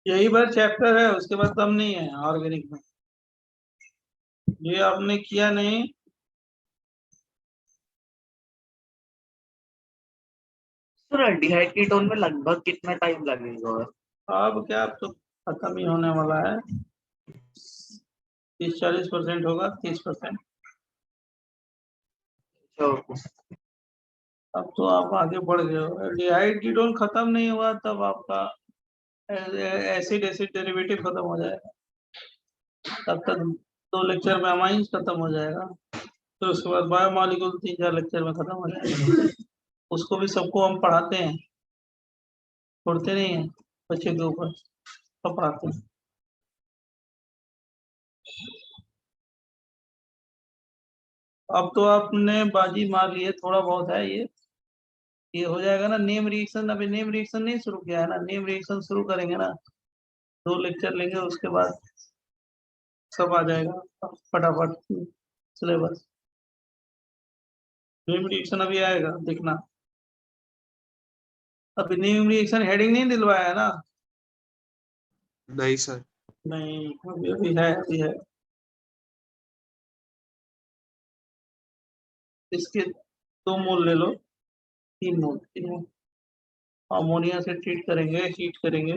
यही बार चैप्टर है, उसके बाद कम नहीं है ऑर्गेनिक में। ये आपने किया नहीं, सर एल्डिहाइड कीटोन में लगभग कितना टाइम लगेगा? अब क्या अब तो खत्म ही होने वाला है। 30-40% होगा, 30%। तो अब तो आप आगे बढ़ गए हो, डिहाइड कीटोन खत्म नहीं हुआ तब आपका एसिड डेरिवेटिव खत्म हो जाएगा, तब तक 2 लेक्चर में अमाइंस खत्म हो जाएगा, फिर उसके बाद बायोमॉलिक्यूल 3-4 लेक्चर में खत्म हो जाएगा। उसको भी सबको हम पढ़ाते हैं, छोड़ते नहीं है बच्चे के ऊपर, सब पढ़ाते हैं। अब तो आपने बाजी मार ली है, थोड़ा बहुत है ये हो जाएगा ना नेम रिएक्शन। अभी नेम रिएक्शन नहीं शुरू किया है ना, नेम रिएक्शन शुरू करेंगे ना, 2 लेक्चर लेंगे, उसके बाद सब आ जाएगा फटाफट सिलेबस। नेम रिएक्शन अभी आएगा देखना। अभी नेम रिएक्शन हेडिंग नहीं दिलवाया है ना? नहीं सर। नहीं, अभी है, अभी है। इसके 2 मोल ले लो, 3 मोल अमोनिया से ट्रीट करेंगे, हीट करेंगे,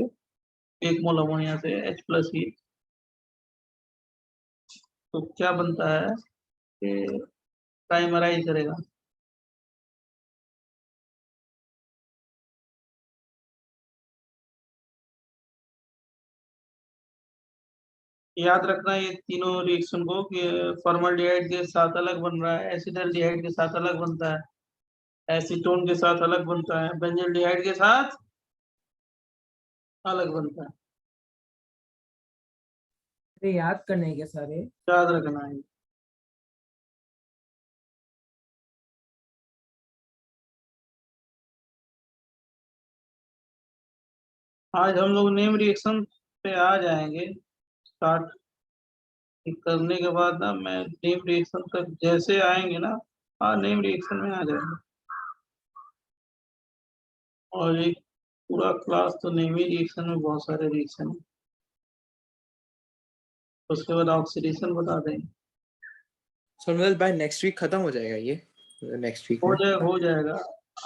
1 मोल अमोनिया से H+ हीट, तो क्या बनता है कि प्राइमराइज करेगा। याद रखना ये तीनों रिएक्शन को कि फॉर्मल्डिहाइड के साथ अलग बन रहा है, एसिटल्डिहाइड के साथ अलग बनता है, एसीटोन के साथ अलग बनता है, बेंजल्डिहाइड के साथ अलग बनता है। अरे याद करने के सारे। याद रखना है। आज हम लोग नेम रिएक्शन पे आ जाएंगे स्टार्ट करने के बाद ना, मैं नेम रिएक्शन तक जैसे आएंगे ना, हाँ नेम रिएक्शन में आ जाएंगे। और एक पूरा क्लास तो नेम रिएक्शन में बहुत सारे रिएक्शन है, उसके बाद ऑक्सीडेशन बता देंगे। सर मतलब बाय नेक्स्ट वीक खत्म हो जाएगा ये, नेक्स्ट वीक में? हो जाएगा।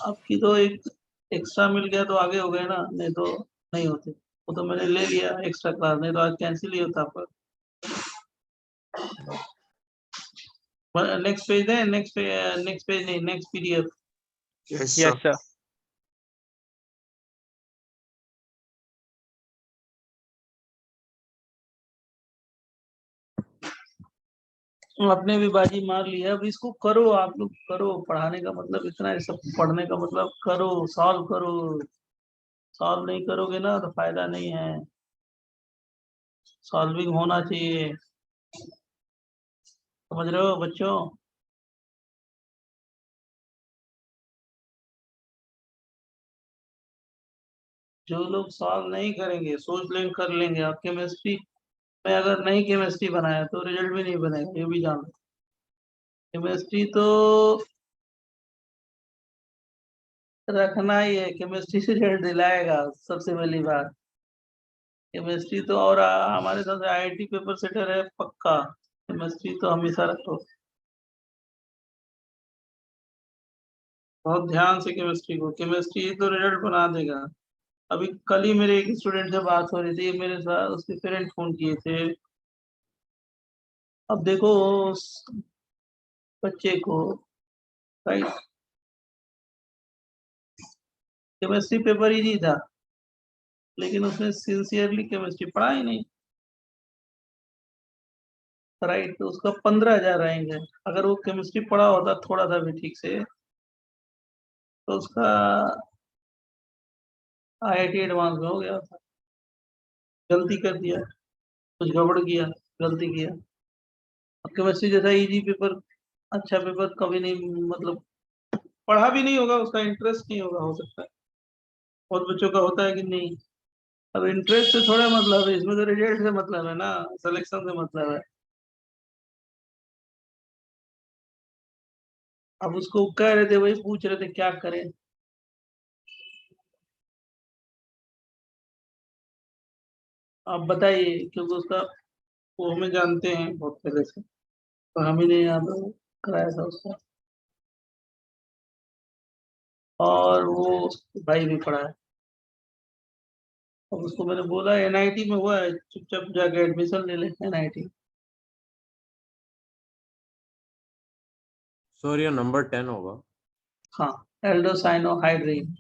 आपकी तो एक एक्स्ट्रा मिल गया तो आगे हो गए ना, नहीं तो नहीं होते। वो तो मैंने ले लिया एक्स्ट्रा क्लास, नहीं तो आज कैंसिल ही होता आपका। नेक्स्ट पेज है, नेक्स्ट पेज नहीं, next PDF। Yes yes sir. Sir. आपने भी बाजी मार लिया, अब इसको करो, आप लोग करो। पढ़ाने का मतलब इतना है, सब पढ़ने का मतलब करो, सॉल्व करो। सॉल्व नहीं करोगे ना तो फायदा नहीं है, सॉल्विंग होना चाहिए। समझ रहे हो बच्चों? जो लोग सॉल्व नहीं करेंगे, सोच लेंगे कर लेंगे, आप केमिस्ट्री में अगर नहीं केमिस्ट्री बनाया तो रिजल्ट भी नहीं बनेगा, ये भी जान लो। केमिस्ट्री तो रखना ही है, केमिस्ट्री से रिजल्ट दिलाएगा सबसे पहली बात। केमिस्ट्री तो, और हमारे साथ आईआईटी पेपर सेटर है पक्का, केमिस्ट्री तो हमेशा रखो, बहुत ध्यान से केमिस्ट्री को, केमिस्ट्री तो रिजल्ट बना देगा। अभी कल ही मेरे एक स्टूडेंट से बात हो रही थी, मेरे साथ उसके पेरेंट फोन किए थे। अब देखो उस बच्चे को, राइट, केमिस्ट्री पेपर इजी था, लेकिन उसने सिंसियरली केमिस्ट्री पढ़ा ही नहीं, राइट। तो उसका 15,000 आएंगे। अगर वो केमिस्ट्री पढ़ा होता थोड़ा सा भी ठीक से, तो उसका आईआईटी एडवांस में हो गया था। गलती कर दिया, कुछ गड़बड़ किया, गलती किया। अब केमिस्ट्री जैसा इजी पेपर, अच्छा पेपर कभी नहीं, मतलब पढ़ा भी नहीं होगा, उसका इंटरेस्ट नहीं होगा, हो सकता है। बहुत बच्चों का होता है कि नहीं। अब इंटरेस्ट से थोड़ा मतलब है, इसमें तो रिजल्ट से मतलब है ना, सिलेक्शन से मतलब है। अब उसको कह रहे थे, वही पूछ रहे थे क्या करें। आप बताइए, क्योंकि उसका, वो हमें जानते हैं बहुत पहले से, तो हम ही ने यहाँ पे कराया था उसका, और वो भाई भी पढ़ा है। अब उसको मैंने बोला एनआईटी में हुआ है, चुपचाप जाके एडमिशन ले ले एनआईटी। सर ये नंबर 10 होगा। हाँ, एल्डोसाइनोहाइड्रिन।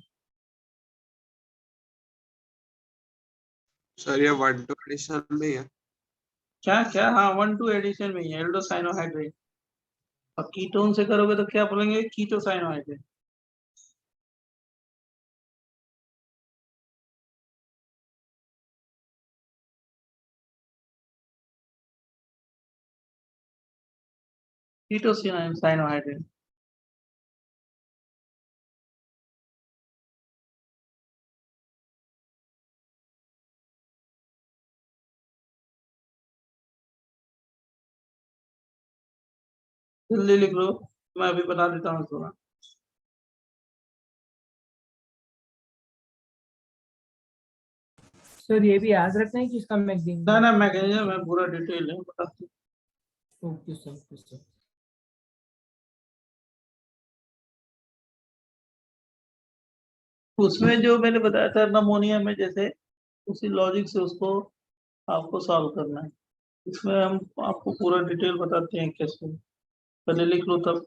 सर ये 1-2 एडिशन में ही है। क्या क्या? हाँ, 1-2 एडिशन में ही है एल्डोसाइनोहाइड्रिन। और कीटोन से करोगे तो क्या बोलेंगे? कीटोसाइनोहाइड्रिन। कीटोसाइनोहाइड्रिन। जल्दी लिख लो, मैं अभी बता देता हूँ थोड़ा। सर ये भी याद रखना है कि इसका मैगजीन। ना ना, मैकेनिज्म में पूरा डिटेल है, बताती हूँ। Okay sir, okay sir. उसमें जो मैंने बताया था नमोनिया में, जैसे उसी लॉजिक से उसको आपको सॉल्व करना है। इसमें हम आपको पूरा डिटेल बताते हैं कैसे। पहले लिख लो, तब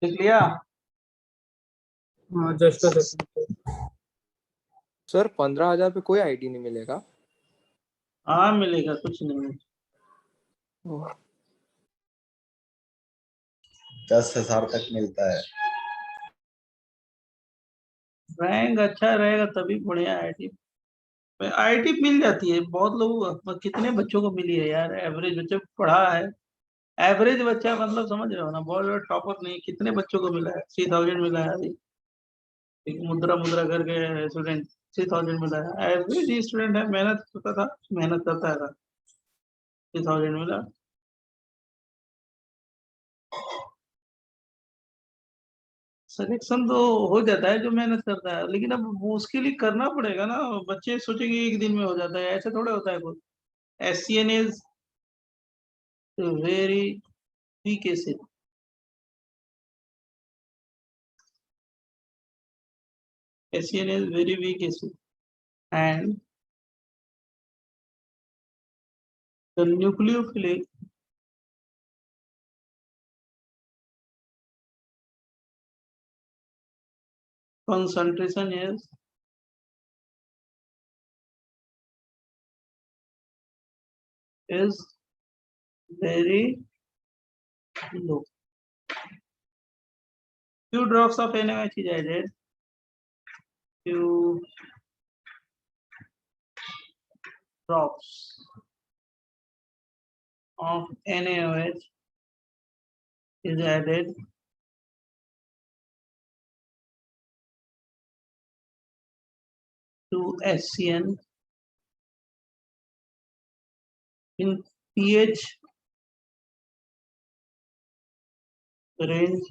लिख लिया। हाँ, जस्ट अ सेकंड। सर 15,000 पे कोई आईडी नहीं मिलेगा? हाँ मिलेगा, कुछ नहीं। 10,000 तक मिलता है। रैंक अच्छा रहेगा तभी बढ़िया आईटी, आईटी मिल जाती है बहुत लोगों को। कितने बच्चों को मिली है यार, एवरेज बच्चे पढ़ा है, एवरेज बच्चा, मतलब समझ रहे हो ना, बहुत बड़ा टॉपर नहीं। कितने बच्चों को मिला है? 3,000 मिला है अभी, एक मुद्रा मुद्रा करके स्टूडेंट, 3,000 मिला है। एवरेज स्टूडेंट है, मेहनत करता था, मेहनत करता है, 3,000 मिला। सिलेक्शन तो हो जाता है जो मेहनत करता है, लेकिन अब वो उसके लिए करना पड़ेगा ना। बच्चे सोचेंगे एक दिन में हो जाता है, ऐसे थोड़ा होता है कुछ। SCN is very weak acid. SCN is very weak acid, and the nucleophilic concentration is very low. Few drops of NaOH is added. Few drops of NaOH is added to HCN in pH range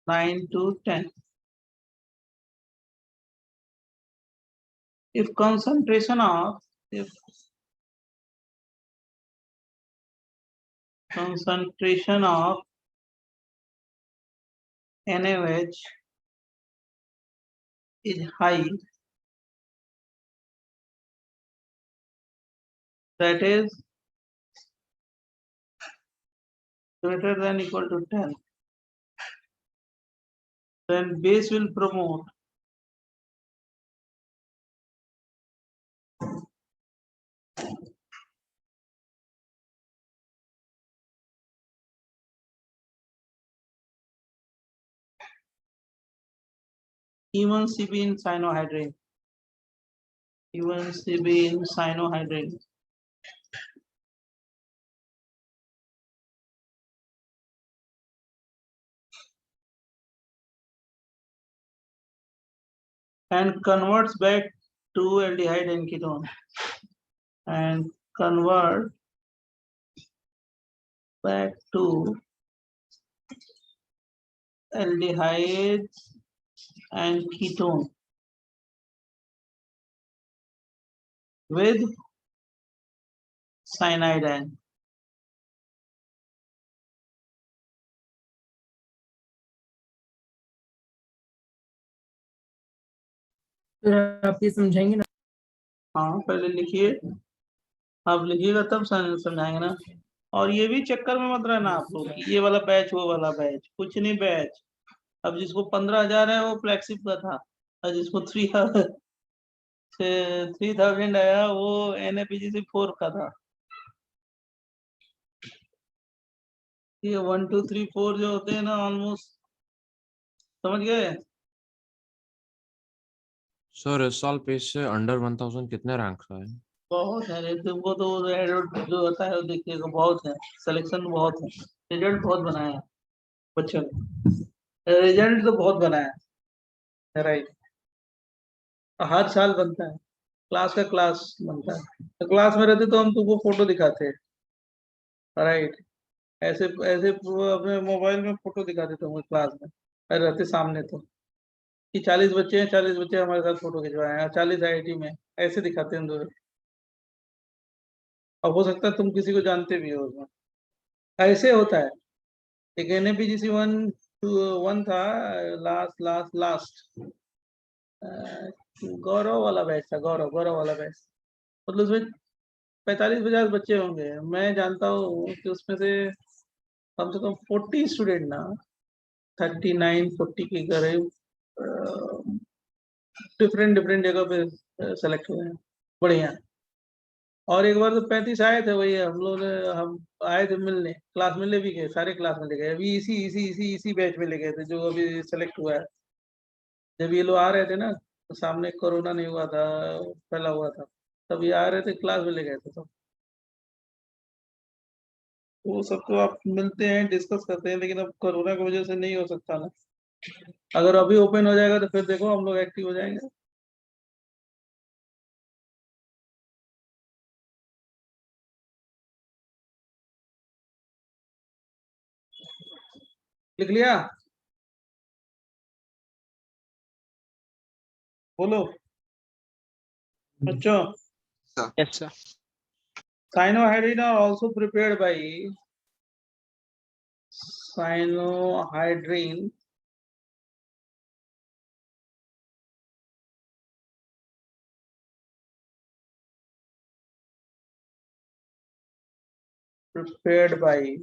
9 to 10. If concentration of NaOH is high, that is greater than equal to 10, then base will promote even CB in cyanohydrin. Even CB in cyanohydrin. And converts back to aldehyde and ketone. And convert back to aldehydes and ketone with cyanide. Sir आप ये समझाएंगे ना? हाँ पहले लिखिए, आप लिखिएगा तब समझाएंगे ना। और ये भी चक्कर में मत रहना आप लोग, ये वाला बैच वो वाला बैच, कुछ नहीं बैच। अब जिसको 15,000 है वो फ्लैगशिप का था, और जिसको 3000 आया वो NAPGC 4 का था। ये 1 2 3 4 जो होते हैं ना, ऑलमोस्ट समझ गए। सर इस साल पेज से अंडर 1000 कितने रैंक का है? बहुत है, वो तो जो होता है वो देखिएगा, बहुत है, सिलेक्शन बहुत है, रिजल्ट बहुत बनाया है बच्चों ने, रिजल्ट तो बहुत बनाया है, राइट। हर साल बनता है, क्लास का क्लास बनता है, तो क्लास में रहते तो हम तुमको फोटो दिखाते हैं, राइट। ऐसे ऐसे अपने मोबाइल में फोटो दिखाते थे क्लास में, रहते सामने तो कि 40 बच्चे हैं, 40 बच्चे हमारे साथ फोटो खिंचवाए हैं, 40 IIT में, ऐसे दिखाते हैं। अब हो सकता है तुम किसी को जानते भी हो उसमें, ऐसे होता है। एक NAPGC 1 था, लास्ट गौरव वाला बैच था, गौरव वाला बैच, मतलब उसमें 45-50 बच्चे होंगे। मैं जानता हूँ कि उसमें से कम से कम 40 स्टूडेंट ना, 39-40 के करीब डिफरेंट जगह पे सेलेक्ट हुए हैं, बढ़िया। और एक बार तो 35 आए थे, वही हम आए थे मिलने, क्लास में ले भी गए, सारे क्लास में ले गए, अभी इसी बैच में ले गए थे जो अभी सेलेक्ट हुआ है। जब ये लोग आ रहे थे ना, तो सामने कोरोना नहीं हुआ था, फैला हुआ था, तब ये आ रहे थे, क्लास में ले गए थे। तो वो सब तो आप मिलते हैं, डिस्कस करते हैं, लेकिन अब कोरोना की वजह से नहीं हो सकता ना। अगर अभी ओपन हो जाएगा तो फिर देखो हम लोग एक्टिव हो जाएंगे। लिख लिया, बोलो बच्चों। Yes, sir. Cyanohydrin are also prepared by cyanohydrin prepared by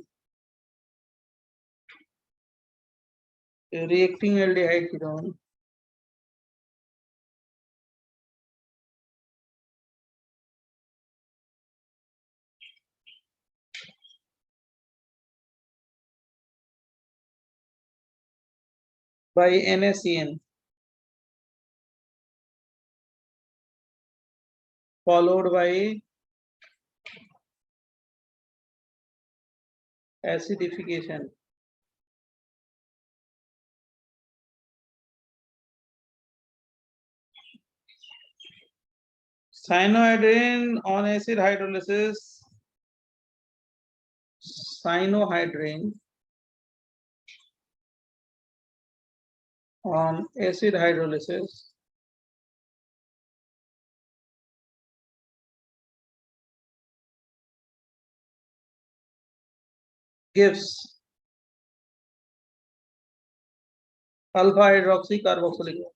reacting aldehyde ketone by NaCN followed by acidification. Cyanohydrin on acid hydrolysis. Cyanohydrin on acid hydrolysis gives alpha hydroxy carboxylic acid.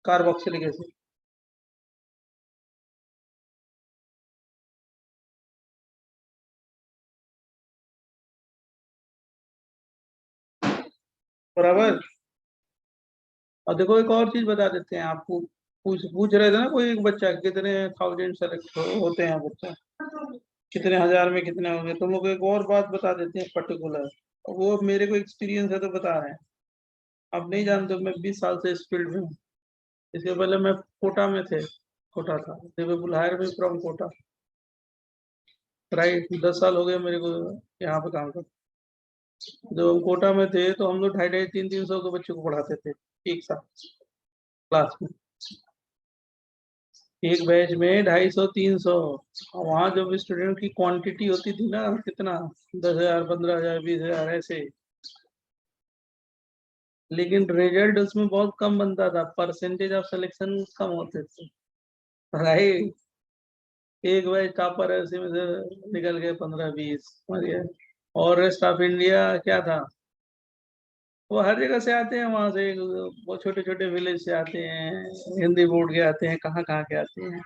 Carboxylic acid. बराबर। और देखो एक और चीज बता देते हैं आपको, पूछ रहे थे ना कोई एक बच्चा कितने 1000 सेलेक्ट होते हैं बच्चा, कितने हजार में कितने होंगे। तुम लोग एक और बात बता देते हैं पर्टिकुलर, वो मेरे को एक्सपीरियंस है तो बता रहे हैं, अब नहीं जानते। मैं 20 साल से इस फील्ड में हूँ। इसके पहले मैं कोटा में थे, कोटा था, they will hire me from Kota, right. 10 साल हो गए मेरे को यहाँ पे काम करते। जब हम कोटा में थे तो हम लोग 250-300 के बच्चों को पढ़ाते थे एक साथ क्लास में, एक बैच में 250-300। वहाँ जब स्टूडेंट की क्वांटिटी होती थी ना, कितना 10,000 15,000 20,000 ऐसे, लेकिन रिजल्ट उसमें बहुत कम बनता था, परसेंटेज ऑफ सिलेक्शन कम होते थे, राइट। एक बैच टॉपर ऐसे में से निकल गए 15-20, समझ गए। और रेस्ट ऑफ इंडिया क्या था, वो हर जगह से आते हैं, वहां से वो छोटे छोटे विलेज से आते हैं, हिंदी बोर्ड के आते हैं, कहाँ कहाँ के आते हैं,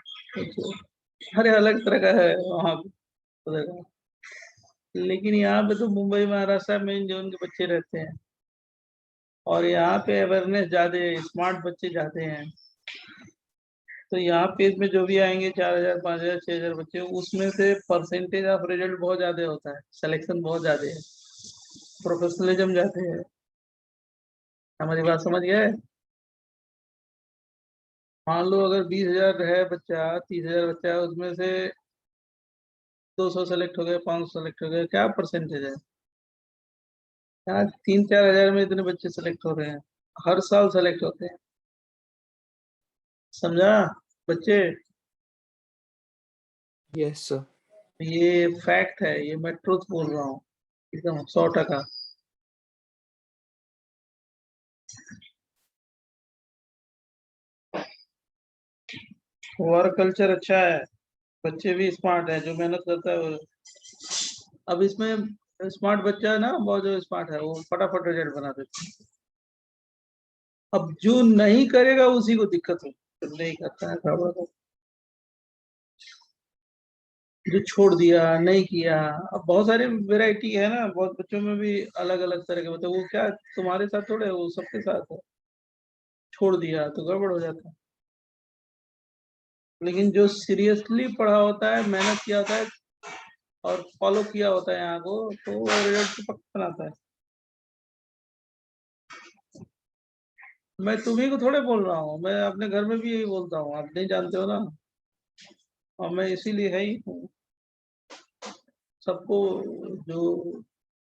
हर अलग तरह का है वहाँ पे। लेकिन यहाँ पे तो मुंबई महाराष्ट्र में जो उनके बच्चे रहते हैं, और यहाँ पे अवेयरनेस ज्यादा है, स्मार्ट बच्चे जाते हैं, तो यहाँ पे इसमें जो भी आएंगे 4,000 5,000 6,000 बच्चे, उसमें से परसेंटेज ऑफ रिजल्ट बहुत ज्यादा होता है, सिलेक्शन बहुत ज्यादा है, प्रोफेशनलिज्म जाते हैं। हमारी बात समझ गए। मान लो अगर 20,000 है बच्चा, 30,000 बच्चा है, उसमें से 200 सेलेक्ट हो गए, 500 सेलेक्ट हो गए, क्या परसेंटेज है। यहाँ 3-4 हजार में इतने बच्चे सेलेक्ट हो रहे हैं, हर साल सेलेक्ट होते हैं, समझा बच्चे। Yes sir. ये फैक्ट है, ये मैं ट्रुथ बोल रहा हूँ, एकदम 100%। वर्क कल्चर अच्छा है, बच्चे भी स्मार्ट है, जो मेहनत करता है वो। अब इसमें स्मार्ट बच्चा है ना, बहुत जो स्मार्ट है वो फटाफट रिजल्ट बना देता है। अब जो नहीं करेगा उसी को दिक्कत हो, तो नहीं करता है खबर, जो छोड़ दिया नहीं किया। अब बहुत सारी वैरायटी है ना, बहुत बच्चों में भी अलग अलग तरह के होते हैं, वो क्या तुम्हारे साथ थोड़े, वो सबके साथ है, छोड़ दिया तो गड़बड़ हो जाता है। लेकिन जो सीरियसली पढ़ा होता है, मेहनत किया होता है और फॉलो किया होता है यहाँ को, तो वो रिजल्ट तो पक्का बनाता है। मैं तुम्ही को थोड़े बोल रहा हूँ, मैं अपने घर में भी यही बोलता हूँ, आप नहीं जानते हो ना, और मैं इसीलिए है ही हूँ सबको। जो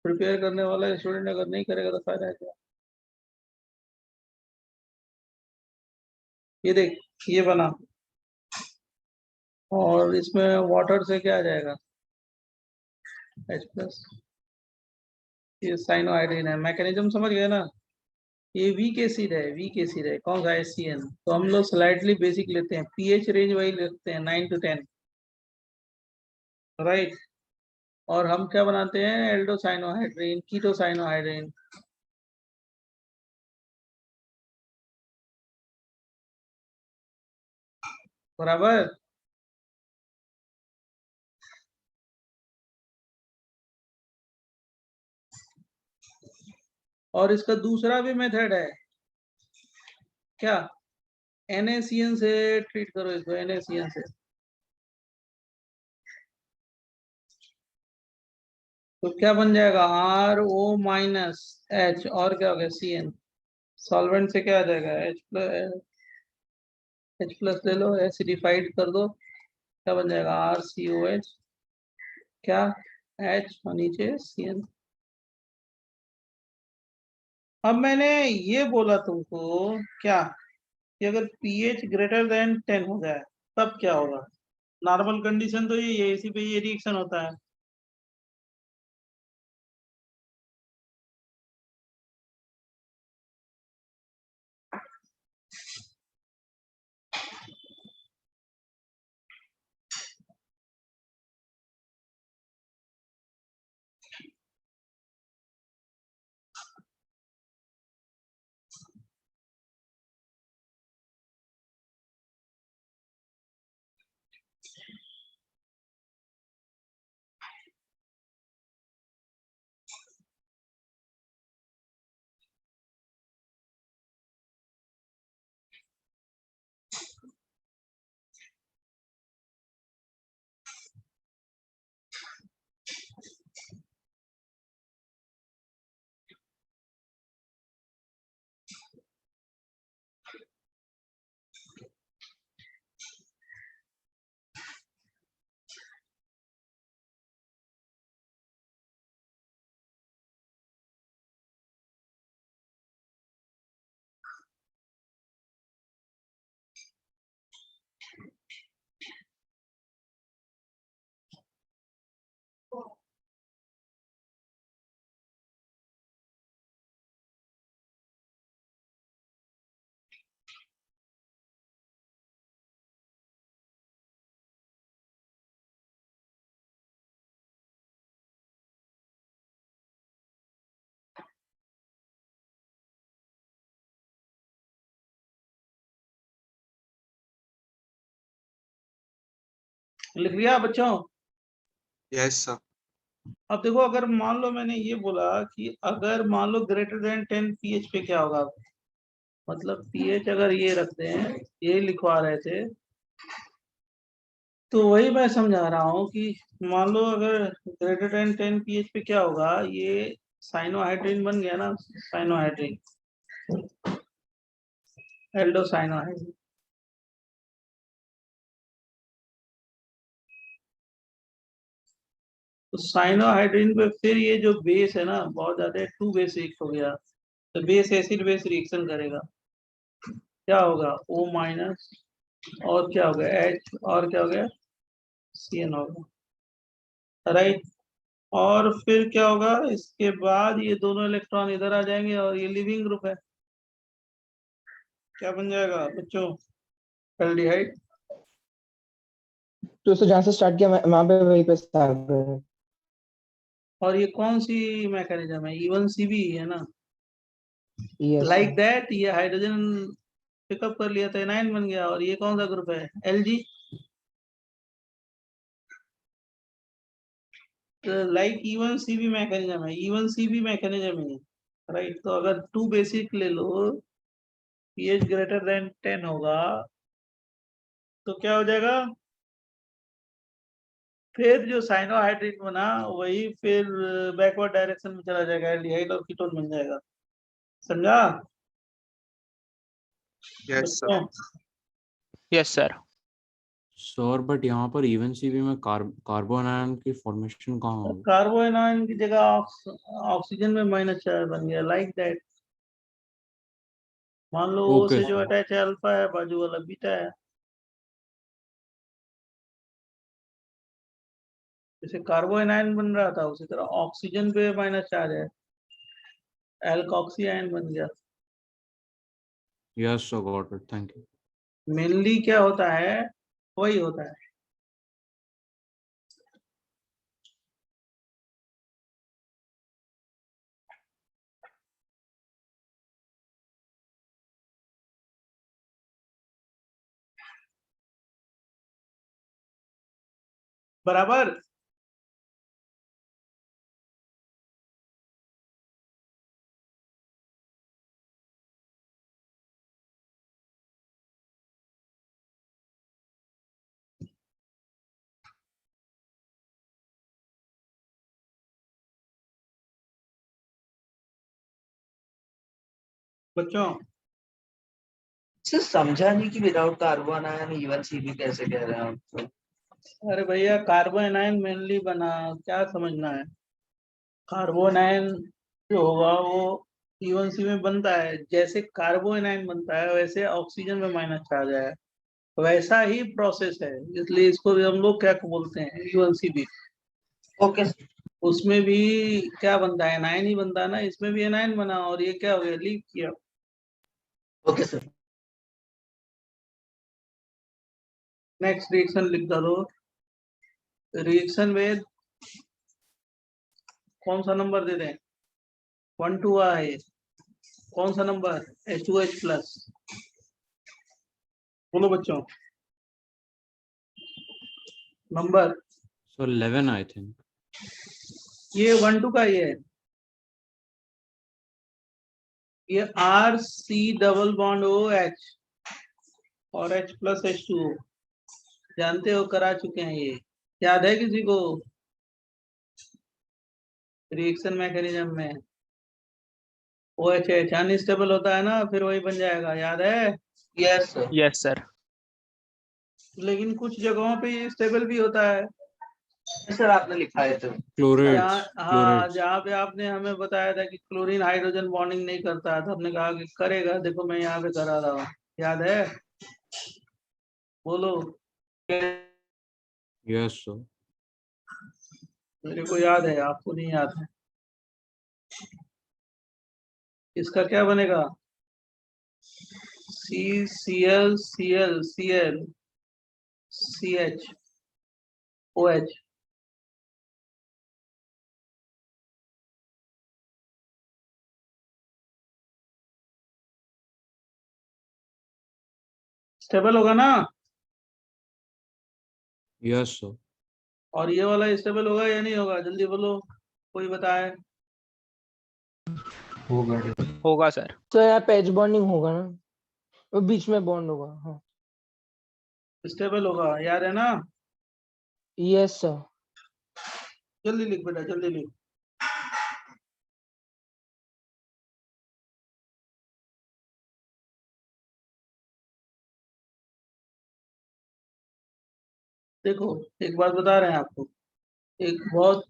प्रिपेयर करने वाला स्टूडेंट अगर नहीं करेगा तो फायदा है क्या। ये देख, ये बना, और इसमें वाटर से क्या आ जाएगा, H+। ये साइनोहाइड्रिन है, मैकेनिज्म समझ गए ना। ये वीक एसिड है, वीक एसिड है, कौन सा HCN। तो हम लोग स्लाइटली बेसिक लेते हैं, पीएच रेंज वही लेते हैं 9 to 10, राइट। और हम क्या बनाते हैं, एल्डोसाइनोहाइड्रिन, कीटोसाइनोहाइड्रिन, बराबर। और इसका दूसरा भी मेथड है, क्या, NaCN से ट्रीट करो इसको, NaCN से। तो क्या बन जाएगा RO माइनस H और क्या हो गया CN। सॉल्वेंट से क्या आ जाएगा H प्लस ले लो, एसिडिफाइड कर दो, क्या बन जाएगा RCOH, क्या H और नीचे CN। अब मैंने ये बोला तुमको क्या कि अगर pH ग्रेटर देन 10 हो जाए तब क्या होगा। नॉर्मल कंडीशन तो ये है, इसी पे ये रिएक्शन होता है। लिख लिया बच्चों। Yes sir. अब देखो, अगर मान लो मैंने ये बोला कि अगर मान लो ग्रेटर देन 10 pH पे क्या होगा, मतलब pH अगर ये रखते हैं, ये लिखवा रहे थे, तो वही मैं समझा रहा हूँ कि मान लो अगर ग्रेटर देन 10 pH पे क्या होगा, ये साइनोहाइड्रिन बन गया ना, साइनोहाइड्रिन, एल्डोसाइनोहाइड्रिन। तो साइनोहाइड्रिन पे फिर ये जो बेस है ना बहुत ज्यादा 2 बेसिक हो गया, तो बेस एसिड बेस रिएक्शन करेगा, क्या होगा O माइनस और क्या हो गया H और क्या हो गया CN होगा, राइट। और फिर क्या होगा, इसके बाद ये दोनों इलेक्ट्रॉन इधर आ जाएंगे और ये लिविंग ग्रुप है, क्या बन जाएगा बच्चों, एल्डिहाइड। तो उससे जहाँ से स्टार्ट किया वहां पे वहीं पे स्टार्ट है। और ये कौन सी मैकेनिज्म है, E1CB है ना, यस लाइक दैट ये हाइड्रोजन पिकअप कर लिया था, एनायन बन गया, और ये कौन सा ग्रुप है Lg। लाइक E1CB मैकेनिज्म है, E1CB मैकेनिज्म है, राइट। तो अगर 2 बेसिक ले लो, pH ग्रेटर देन 10 होगा, तो क्या हो जाएगा, फिर जो साइनोहाइड्रिन बना वही फिर बैकवर्ड डायरेक्शन में चला जाएगा, एल्डिहाइड और कीटोन बन जाएगा, समझा यस सर। बच्चों। Yes sir. सर बट यहाँ पर इवन सीबी में कार्बन आयन की फॉर्मेशन कहाँ होगी? कार्बोनाइन की जगह ऑक्सीजन में -4 बन गया, लाइक दैट। मान लो O ओके से जो सर। अटैच है अल्फा है, बाजू वाला बीटा है, जैसे कार्बोनाइन बन रहा था उसी तरह ऑक्सीजन पे -4 है, एल्कोक्सी आयन बन गया। Yes sir, got it, thank you. Mainly क्या होता है, वही होता है। बराबर। बच्चों सर समझा नहीं कि without carbon ion even CB कैसे कह रहे हैं आप? अरे भैया कार्बन आयन मेनली बना, क्या समझना है? कार्बन आयन जो होगा वो E1C में बनता है, जैसे कार्बन आयन बनता है वैसे ऑक्सीजन में माइनस चार्ज है, वैसा ही प्रोसेस है, इसलिए इसको भी हम लोग क्या बोलते हैं E1CB। ओके उसमें भी क्या बनता है, एनायन ही बनता है ना, इसमें भी एनायन बना और ये क्या हो गया, लीक किया। Okay sir. नेक्स्ट रिएक्शन लिख दो। रिएक्शन में कौन सा नंबर दे दें? 1 2 है, कौन सा नंबर? H2H plus. बोलो बच्चों नंबर। So 11 I think. ये 1 2 का ही है, ये RC डबल बॉन्ड OH और H प्लस H2O, जानते हो, करा चुके हैं, ये याद है किसी को? रिएक्शन मैकेनिज्म में OH अनस्टेबल होता है ना, फिर वही बन जाएगा, याद है? Yes sir. Yes sir. लेकिन कुछ जगहों पे ये स्टेबल भी होता है। सर आपने लिखा है तो जहाँ हाँ, Chlorates. जहाँ पे आपने हमें बताया था कि क्लोरीन हाइड्रोजन बॉन्डिंग नहीं करता है, तो हमने कहा कि करेगा, देखो मैं यहाँ पे करा रहा हूँ, याद है? बोलो। Yes sir. मेरे को याद है, आपको नहीं याद है। इसका क्या बनेगा? CCl Cl Cl CH OH। Stable होगा ना? Yes sir. और ये वाला स्टेबल होगा या नहीं होगा, जल्दी बोलो, कोई बताए। होगा। होगा सर। तो यहाँ पे एच बॉन्डिंग होगा ना, वो बीच में बॉन्ड होगा। हाँ स्टेबल होगा, याद है ना? Yes sir. जल्दी लिख बेटा, जल्दी लिख। देखो एक बात बता रहे हैं आपको, एक बहुत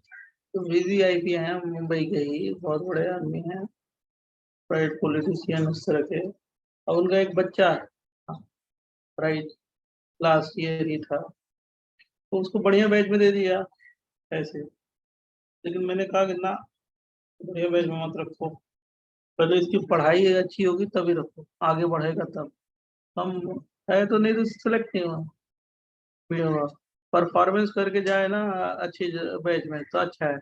VVIP हैं मुंबई के ही, बहुत बड़े आदमी हैं, प्राइवेट पॉलिटिशियन इस तरह के, और उनका एक बच्चा राइट लास्ट ईयर ही था, तो उसको बढ़िया बैच में दे दिया ऐसे। लेकिन मैंने कहा कि ना, बढ़िया बैच में मत रखो, पहले इसकी पढ़ाई अच्छी होगी तभी रखो, आगे बढ़ेगा तब। हम है तो, नहीं तो सिलेक्ट नहीं होगा। परफॉर्मेंस करके जाए ना अच्छी बैच में तो अच्छा है,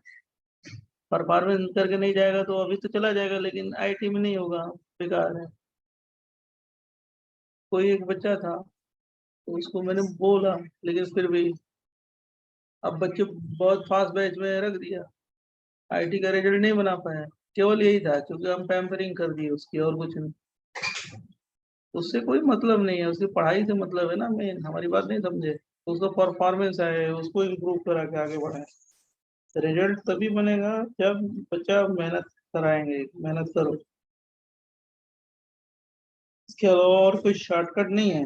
परफॉर्मेंस करके नहीं जाएगा तो अभी तो चला जाएगा लेकिन IT में नहीं होगा, बेकार है। कोई एक बच्चा था तो उसको मैंने बोला, लेकिन फिर भी अब बच्चे बहुत फास्ट बैच में रख दिया, IT का रिजल्ट नहीं बना पाया, केवल यही था क्योंकि हम पैम्परिंग कर दिए उसकी, और कुछ नहीं। उससे कोई मतलब नहीं है, उसकी पढ़ाई से मतलब है ना, मेन हमारी बात नहीं समझे। उसका परफॉर्मेंस है, उसको इम्प्रूव करा के आगे बढ़ाए। रिजल्ट तभी बनेगा जब बच्चा मेहनत कराएंगे, मेहनत करो, इसके अलावा और कोई शॉर्टकट नहीं है।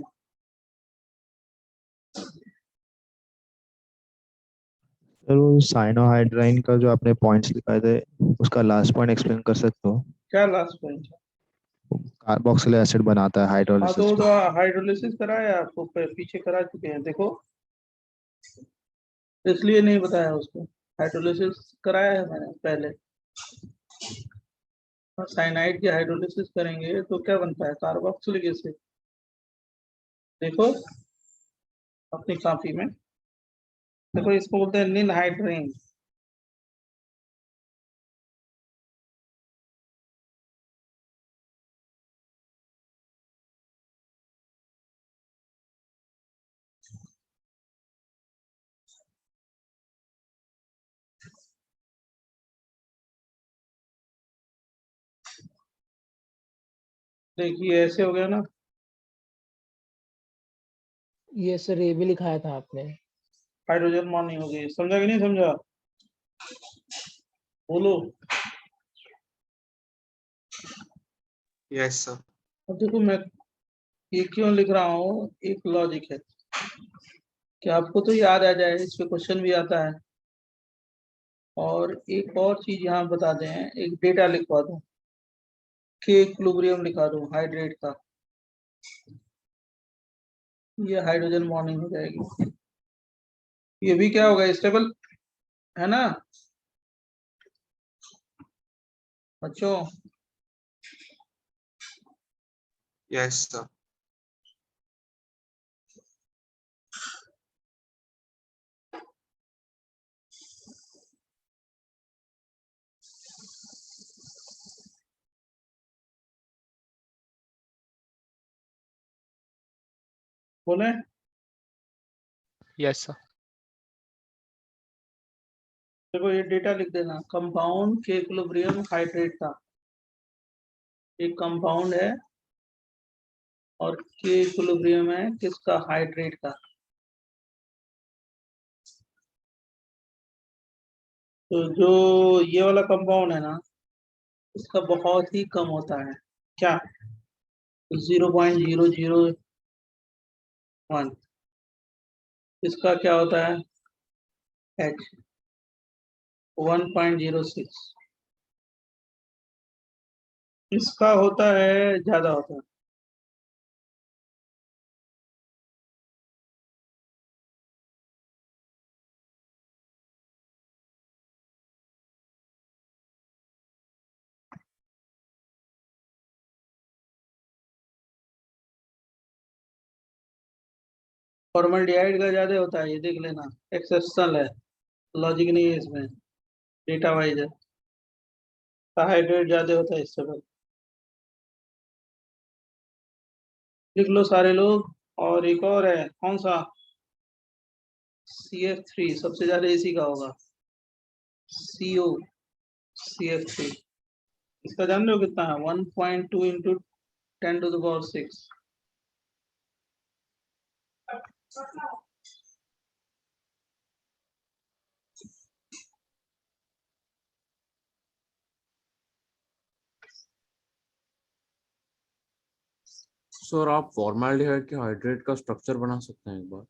सर वो साइनोहाइड्राइन का जो आपने पॉइंट्स लिखाए थे, उसका लास्ट पॉइंट एक्सप्लेन कर सकते हो? क्या लास्ट पॉइंट? कार्बोक्सिलिक एसिड बनाता है हाँ हाइड्रोलिसिस तो में। हाइड्रोलिसिस कराया आपको, पीछे करा चुके हैं, देखो, इसलिए नहीं बताया उसको। हाइड्रोलिसिस कराया है मैंने पहले। साइनाइड की हाइड्रोलिसिस करेंगे तो क्या बनता है, कार्बोक्सिलिक एसिड। देखो अपनी कॉपी में, देखो इसको बोलते हैं निल हाइड्रेन। देखिए ऐसे हो गया ना, यस सर, ये भी लिखाया था आपने। हाइड्रोजन बॉन्डिंग हो गई, समझा कि नहीं समझा? बोलो। Yes, sir. अब देखो मैं ये क्यों लिख रहा हूँ, एक लॉजिक है कि आपको तो याद आ जाए, इस पे क्वेश्चन भी आता है। और एक और चीज यहाँ बता दें, एक डेटा लिखवा दूं, के इक्विलिब्रियम लिखा दूं हाइड्रेट का, ये हाइड्रोजन बॉन्डिंग हो जाएगी। ये भी क्या होगा, स्टेबल है ना बच्चों? Yes, sir. बोले यस सर। देखो ये डेटा लिख देना, कंपाउंड के इक्विलिब्रियम हाइड्रेट का, एक कंपाउंड है और के इक्विलिब्रियम है किसका, हाइड्रेट का। तो जो ये वाला कंपाउंड है ना, इसका बहुत ही कम होता है, क्या 0.001। इसका क्या होता है, H 1.06। इसका होता है, ज्यादा होता है। फॉर्मल्डिहाइड का ज्यादा होता है, ये देख लेना, एक्सेप्शनल है, लॉजिक नहीं है इसमें, डेटा वाइज है। हाइड्रेट ज्यादा होता है इससे, लिख लो सारे लोग। और एक और है, कौन सा, CF3 सबसे ज्यादा इसी का होगा, CO CF3। इसका जान रहे हो कितना है, 1.2 इंटू 10⁶। सर आप फॉर्मल्डिहाइड के हाइड्रेट का स्ट्रक्चर बना सकते हैं एक बार?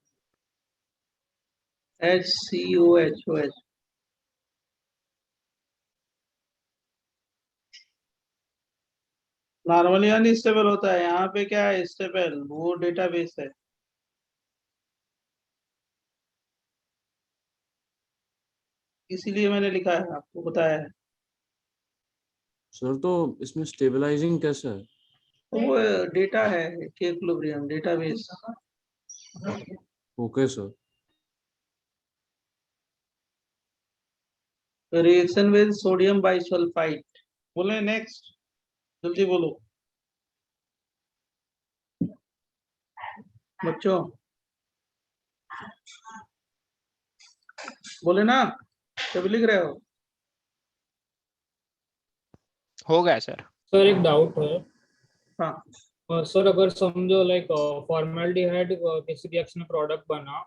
HCOHOH। नॉर्मली अनस्टेबल होता है, यहाँ पे क्या है, स्टेबल, वो डेटाबेस है। इसीलिए मैंने लिखा है, आपको बताया है। सर तो इसमें स्टेबलाइजिंग कैसे है? वो डेटा है, के equilibrium database. Okay sir. Reaction with sodium bisulphide. बोले नेक्स्ट, जल्दी बोलो बच्चों, बोले ना, तभी लिख रहे हो गया सर। सर एक डाउट है। हाँ सर अगर समझो लाइक फॉर्मल्डिहाइड किसी रिएक्शन में प्रोडक्ट बना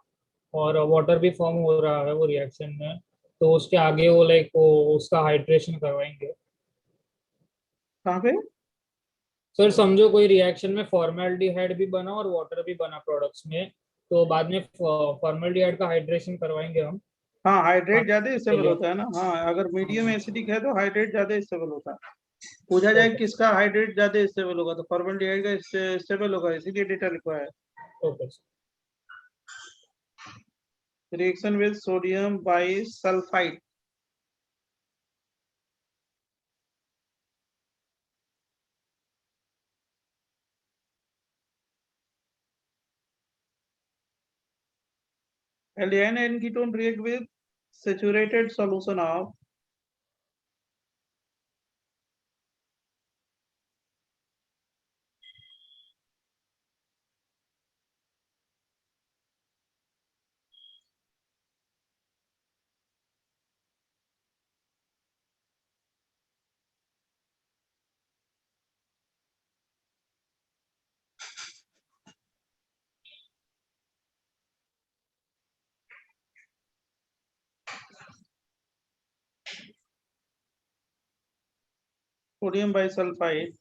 और वाटर भी फॉर्म हो रहा है वो रिएक्शन में, तो उसके आगे वो लाइक वो उसका हाइड्रेशन करवाएंगे? कहाँ पे, सर समझो कोई रिएक्शन में फॉर्मल्डिहाइड भी बना और वाटर भी बना प्रोडक्ट्स में, तो बाद में फॉर्मल्डिहाइड का हाइड्रेशन करवाएंगे हम? हाँ हाइड्रेट ज्यादा स्टेबल चलिए। होता है ना, हाँ अगर मीडियम एसिडिक है तो हाइड्रेट ज्यादा स्टेबल होता है। पूछा जाए किसका हाइड्रेट ज्यादा स्टेबल होगा, तो फॉर्मल्डिहाइड का स्टेबल होगा, इसीलिए डेटा लिखा है। Okay. Reaction with sodium bisulphide. Aldehyde and ketone react with saturated solution of sodium bisulfite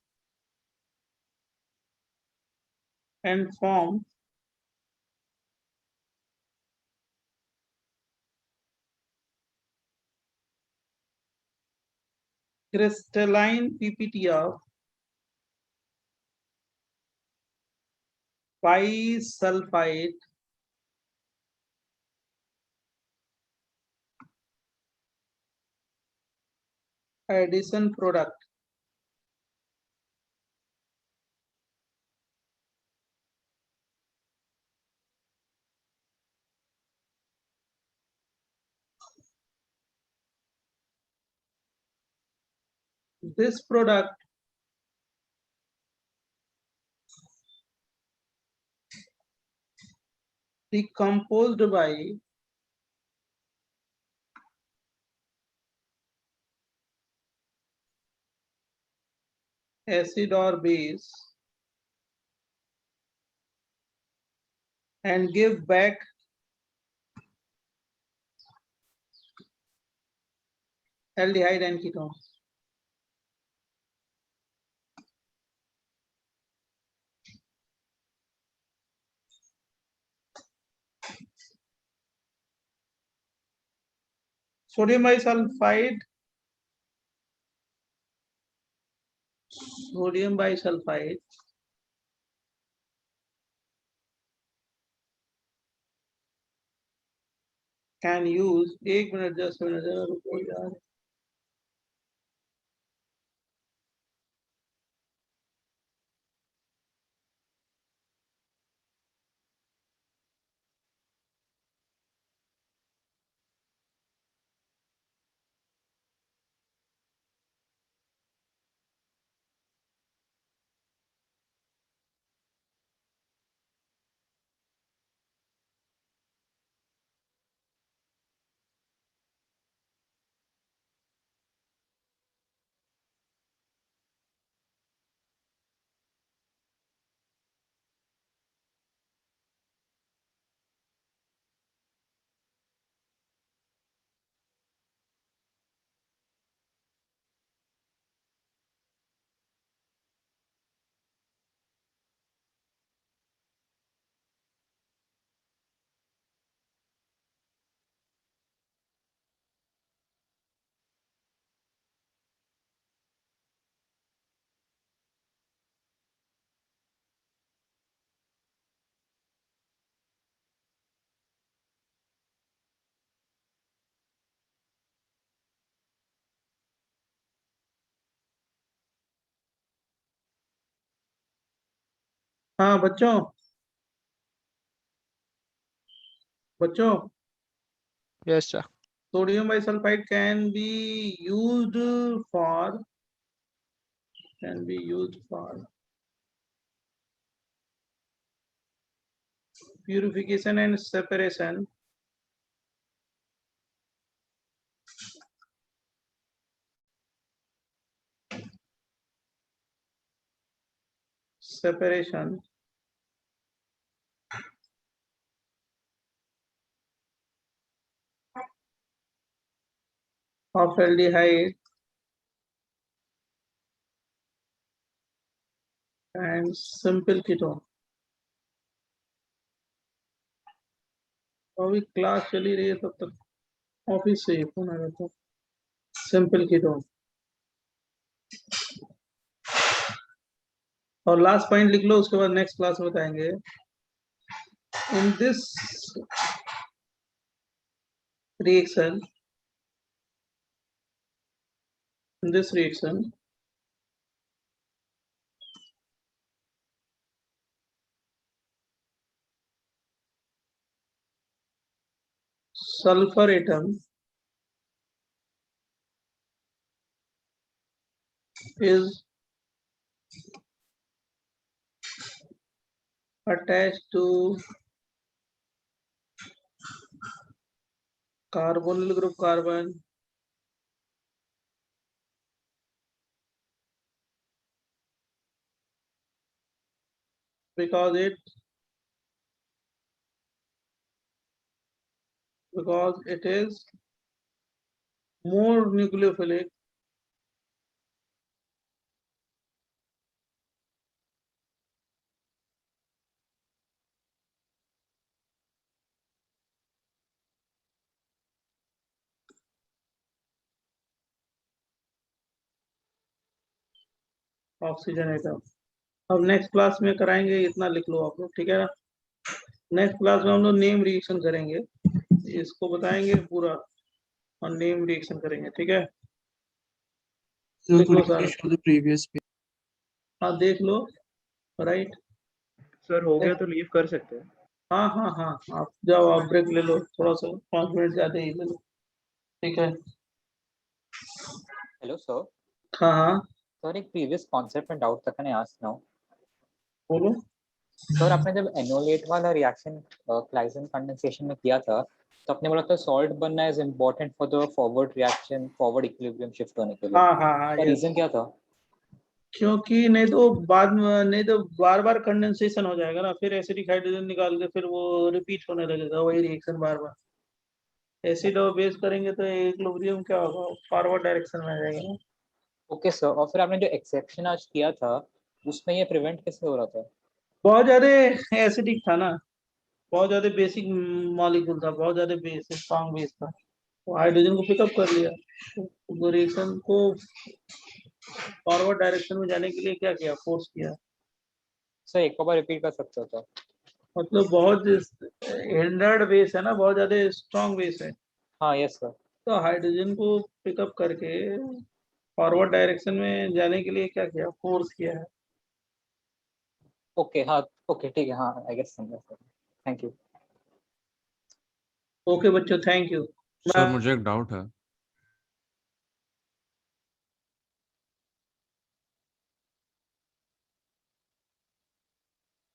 and form crystalline PPT of bisulfite addition product this product decomposed by acid or base and give back aldehyde and ketone. Sodium bisulfite can use 1 minute just a minute रुको यार हाँ बच्चों Yes, sir. sodium bisulfite can be used for purification and separation of aldehyde and simple ketone. अभी class चली रही है तब तक ऑफिस से फोन आ जाता सिंपल कीटोन और लास्ट पॉइंट लिख लो उसके बाद नेक्स्ट क्लास में बताएंगे in this reaction sulfur atom is attached to carbonyl group carbon because it is more nucleophilic oxygen atom. अब नेक्स्ट क्लास में कराएंगे, इतना लिख लो आप लोग, ठीक है ना। नेक्स्ट क्लास में हम लोग नेम रिएक्शन करेंगे, इसको बताएंगे पूरा और नेम रिएक्शन करेंगे, ठीक है। So लिख लो could you सारा, please show the previous page? हाँ देख लो, राइट। सर हो गया तो लीव कर सकते हैं। हाँ हाँ हाँ, आप जाओ, आप ब्रेक ले लो थोड़ा सा, 5 मिनट ज्यादा ही ले लो, ठीक है। Hello sir. हाँ हाँ सर एक प्रीवियस कॉन्सेप्ट में डाउट था, कैन आई आस्क नाउ? बोलो। सर आपने जब एनोलेट वाला रिएक्शन क्लाइसन कंडेंसेशन में किया था तो आपने बोला था सॉल्ट बनना is important for the forward reaction, forward equilibrium shift होने के लिए। हाँ हाँ हाँ, क्या yes। रीजन क्या था? क्योंकि नहीं तो बाद में, नहीं तो बार बार कंडेंसेशन हो जाएगा ना, फिर एसिडिक हाइड्रोजन निकाल के फिर वो रिपीट होने लगेगा वही रिएक्शन बार बार। एसिड और बेस करेंगे तो इक्विलिब्रियम क्या होगा, फॉरवर्ड डायरेक्शन में आ जाएगा ना। ओके सर, और फिर आपने जो एक्सेप्शन आज किया था उसमें ये प्रिवेंट कैसे हो रहा था? बहुत ज्यादा एसिडिक था ना, बहुत ज्यादा बेसिक मॉलिक्यूल था, बहुत ज्यादा बेस, स्ट्रॉन्ग बेस था, तो हाइड्रोजन को पिकअप कर लिया, तो रिएक्शन को फॉरवर्ड डायरेक्शन में जाने के लिए क्या किया, फोर्स किया। सर एक बार रिपीट कर सकते हो तो? मतलब बहुत हिंडर्ड बेस है ना, बहुत ज्यादा स्ट्रॉन्ग बेस है, हाँ यस सर। तो हाइड्रोजन को पिकअप करके फॉरवर्ड डायरेक्शन में जाने के लिए क्या किया, फोर्स किया है। ओके हाँ, ओके ठीक है, हाँ आई गेस समझा सर, थैंक यू। ओके बच्चों, थैंक यू। सर मुझे एक डाउट है।